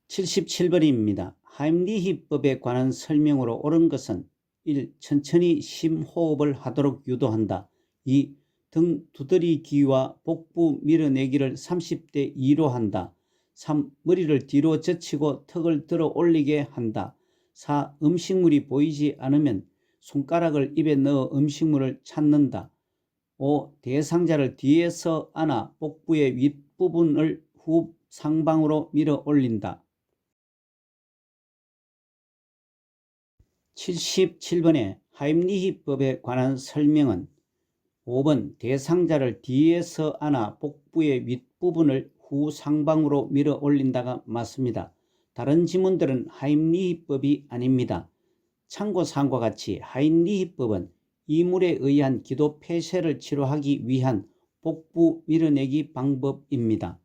77번입니다. 하임리히법에 관한 설명으로 옳은 것은 1. 천천히 심호흡을 하도록 유도한다. 2. 등 두드리기와 복부 밀어내기를 30대 2로 한다. 3. 머리를 뒤로 젖히고 턱을 들어 올리게 한다. 4. 음식물이 보이지 않으면 손가락을 입에 넣어 음식물을 찾는다. 5. 대상자를 뒤에서 안아 복부의 윗부분을 후 상방으로 밀어 올린다. 77번의 하임리히법에 관한 설명은 5번 대상자를 뒤에서 안아 복부의 윗부분을 후 상방으로 밀어 올린다가 맞습니다. 다른 지문들은 하임리히법이 아닙니다. 참고사항과 같이 하임리히법은 이물에 의한 기도 폐쇄를 치료하기 위한 복부 밀어내기 방법입니다.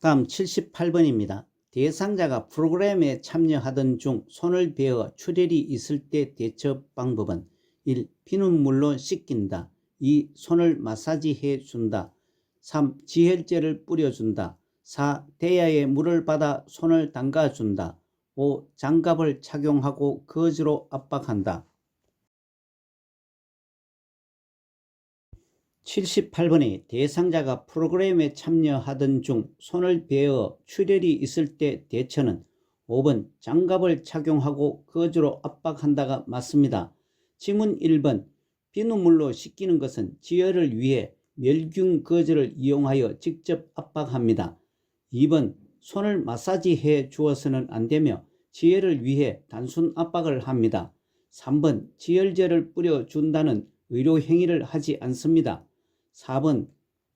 다음 78번입니다. 대상자가 프로그램에 참여하던 중 손을 베어 출혈이 있을 때 대처 방법은 1. 비눗물로 씻긴다. 2. 손을 마사지해 준다. 3. 지혈제를 뿌려준다. 4. 대야에 물을 받아 손을 담가준다. 5. 장갑을 착용하고 거즈로 압박한다. 78번에 대상자가 프로그램에 참여하던 중 손을 베어 출혈이 있을 때 대처는 5번 장갑을 착용하고 거즈로 압박한다가 맞습니다. 지문 1번 비눗물로 씻기는 것은 지혈을 위해 멸균 거즈를 이용하여 직접 압박합니다. 2번 손을 마사지해 주어서는 안되며 지혈을 위해 단순 압박을 합니다. 3번 지혈제를 뿌려준다는 의료 행위를 하지 않습니다. 4번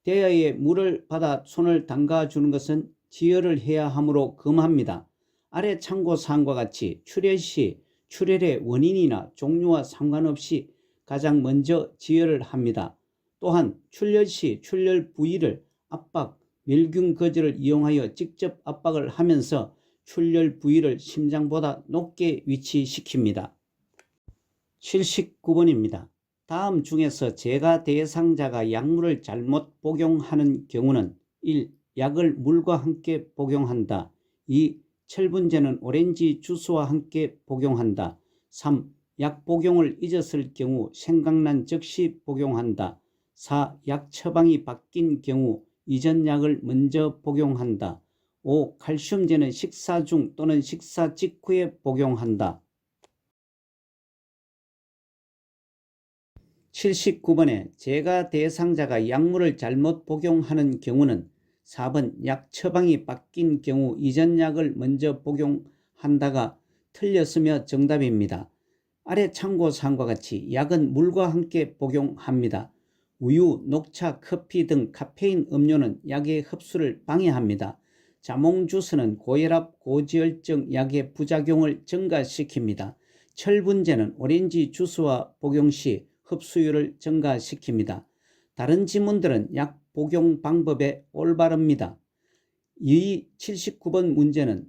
대야에 물을 받아 손을 담가주는 것은 지혈을 해야 하므로 금합니다. 아래 참고사항과 같이 출혈 시 출혈의 원인이나 종류와 상관없이 가장 먼저 지혈을 합니다. 또한 출혈 시 출혈 부위를 압박, 멸균 거즈를 이용하여 직접 압박을 하면서 출혈 부위를 심장보다 높게 위치시킵니다. 79번입니다. 다음 중에서 제가 대상자가 약물을 잘못 복용하는 경우는 1. 약을 물과 함께 복용한다. 2. 철분제는 오렌지 주스와 함께 복용한다. 3. 약 복용을 잊었을 경우 생각난 즉시 복용한다. 4. 약 처방이 바뀐 경우 이전 약을 먼저 복용한다. 5. 칼슘제는 식사 중 또는 식사 직후에 복용한다. 79번에 제가 대상자가 약물을 잘못 복용하는 경우는 4번 약 처방이 바뀐 경우 이전 약을 먼저 복용한다가 틀렸으며 정답입니다. 아래 참고사항과 같이 약은 물과 함께 복용합니다. 우유, 녹차, 커피 등 카페인 음료는 약의 흡수를 방해합니다. 자몽 주스는 고혈압, 고지혈증 약의 부작용을 증가시킵니다. 철분제는 오렌지 주스와 복용 시 흡수율을 증가시킵니다. 다른 지문들은 약 복용 방법에 올바릅니다. 이 79번 문제는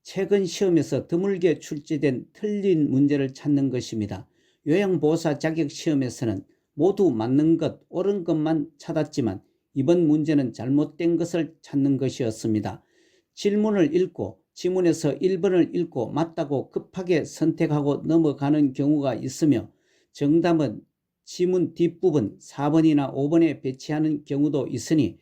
최근 시험에서 드물게 출제된 틀린 문제를 찾는 것입니다. 요양보호사 자격 시험에서는 모두 맞는 것, 옳은 것만 찾았지만 이번 문제는 잘못된 것을 찾는 것이었습니다. 질문을 읽고 지문에서 1번을 읽고 맞다고 급하게 선택하고 넘어가는 경우가 있으며 정답은 지문 뒷부분 4번이나 5번에 배치하는 경우도 있으니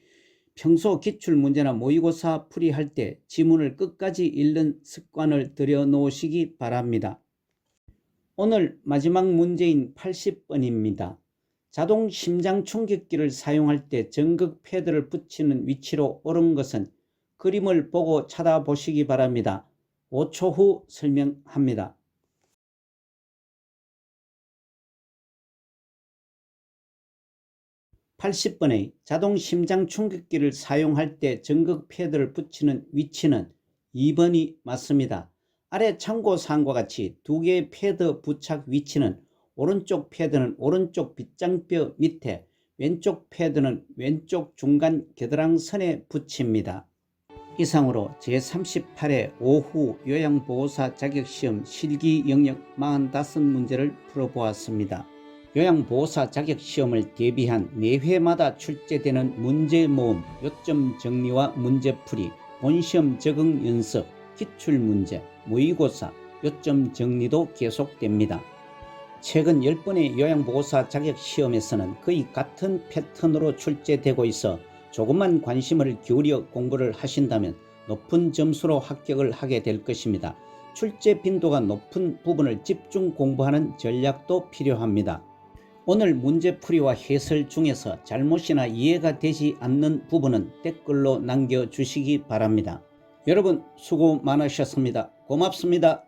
평소 기출문제나 모의고사 풀이할 때 지문을 끝까지 읽는 습관을 들여놓으시기 바랍니다. 오늘 마지막 문제인 80번입니다. 자동 심장 충격기를 사용할 때 전극 패드를 붙이는 위치로 옳은 것은 그림을 보고 찾아보시기 바랍니다. 5초 후 설명합니다. 80번의 자동 심장 충격기를 사용할 때 전극 패드를 붙이는 위치는 2번이 맞습니다. 아래 참고사항과 같이 두 개의 패드 부착 위치는 오른쪽 패드는 오른쪽 빗장뼈 밑에, 왼쪽 패드는 왼쪽 중간 겨드랑선에 붙입니다. 이상으로 제38회 오후 요양보호사 자격시험 실기 영역 45문제를 풀어보았습니다. 요양보호사 자격시험을 대비한 4회마다 출제되는 문제 모음, 요점 정리와 문제풀이, 본시험 적응 연습, 기출문제, 모의고사, 요점 정리도 계속됩니다. 최근 10번의 요양보호사 자격시험에서는 거의 같은 패턴으로 출제되고 있어 조금만 관심을 기울여 공부를 하신다면 높은 점수로 합격을 하게 될 것입니다. 출제 빈도가 높은 부분을 집중 공부하는 전략도 필요합니다. 오늘 문제풀이와 해설 중에서 잘못이나 이해가 되지 않는 부분은 댓글로 남겨주시기 바랍니다. 여러분 수고 많으셨습니다. 고맙습니다.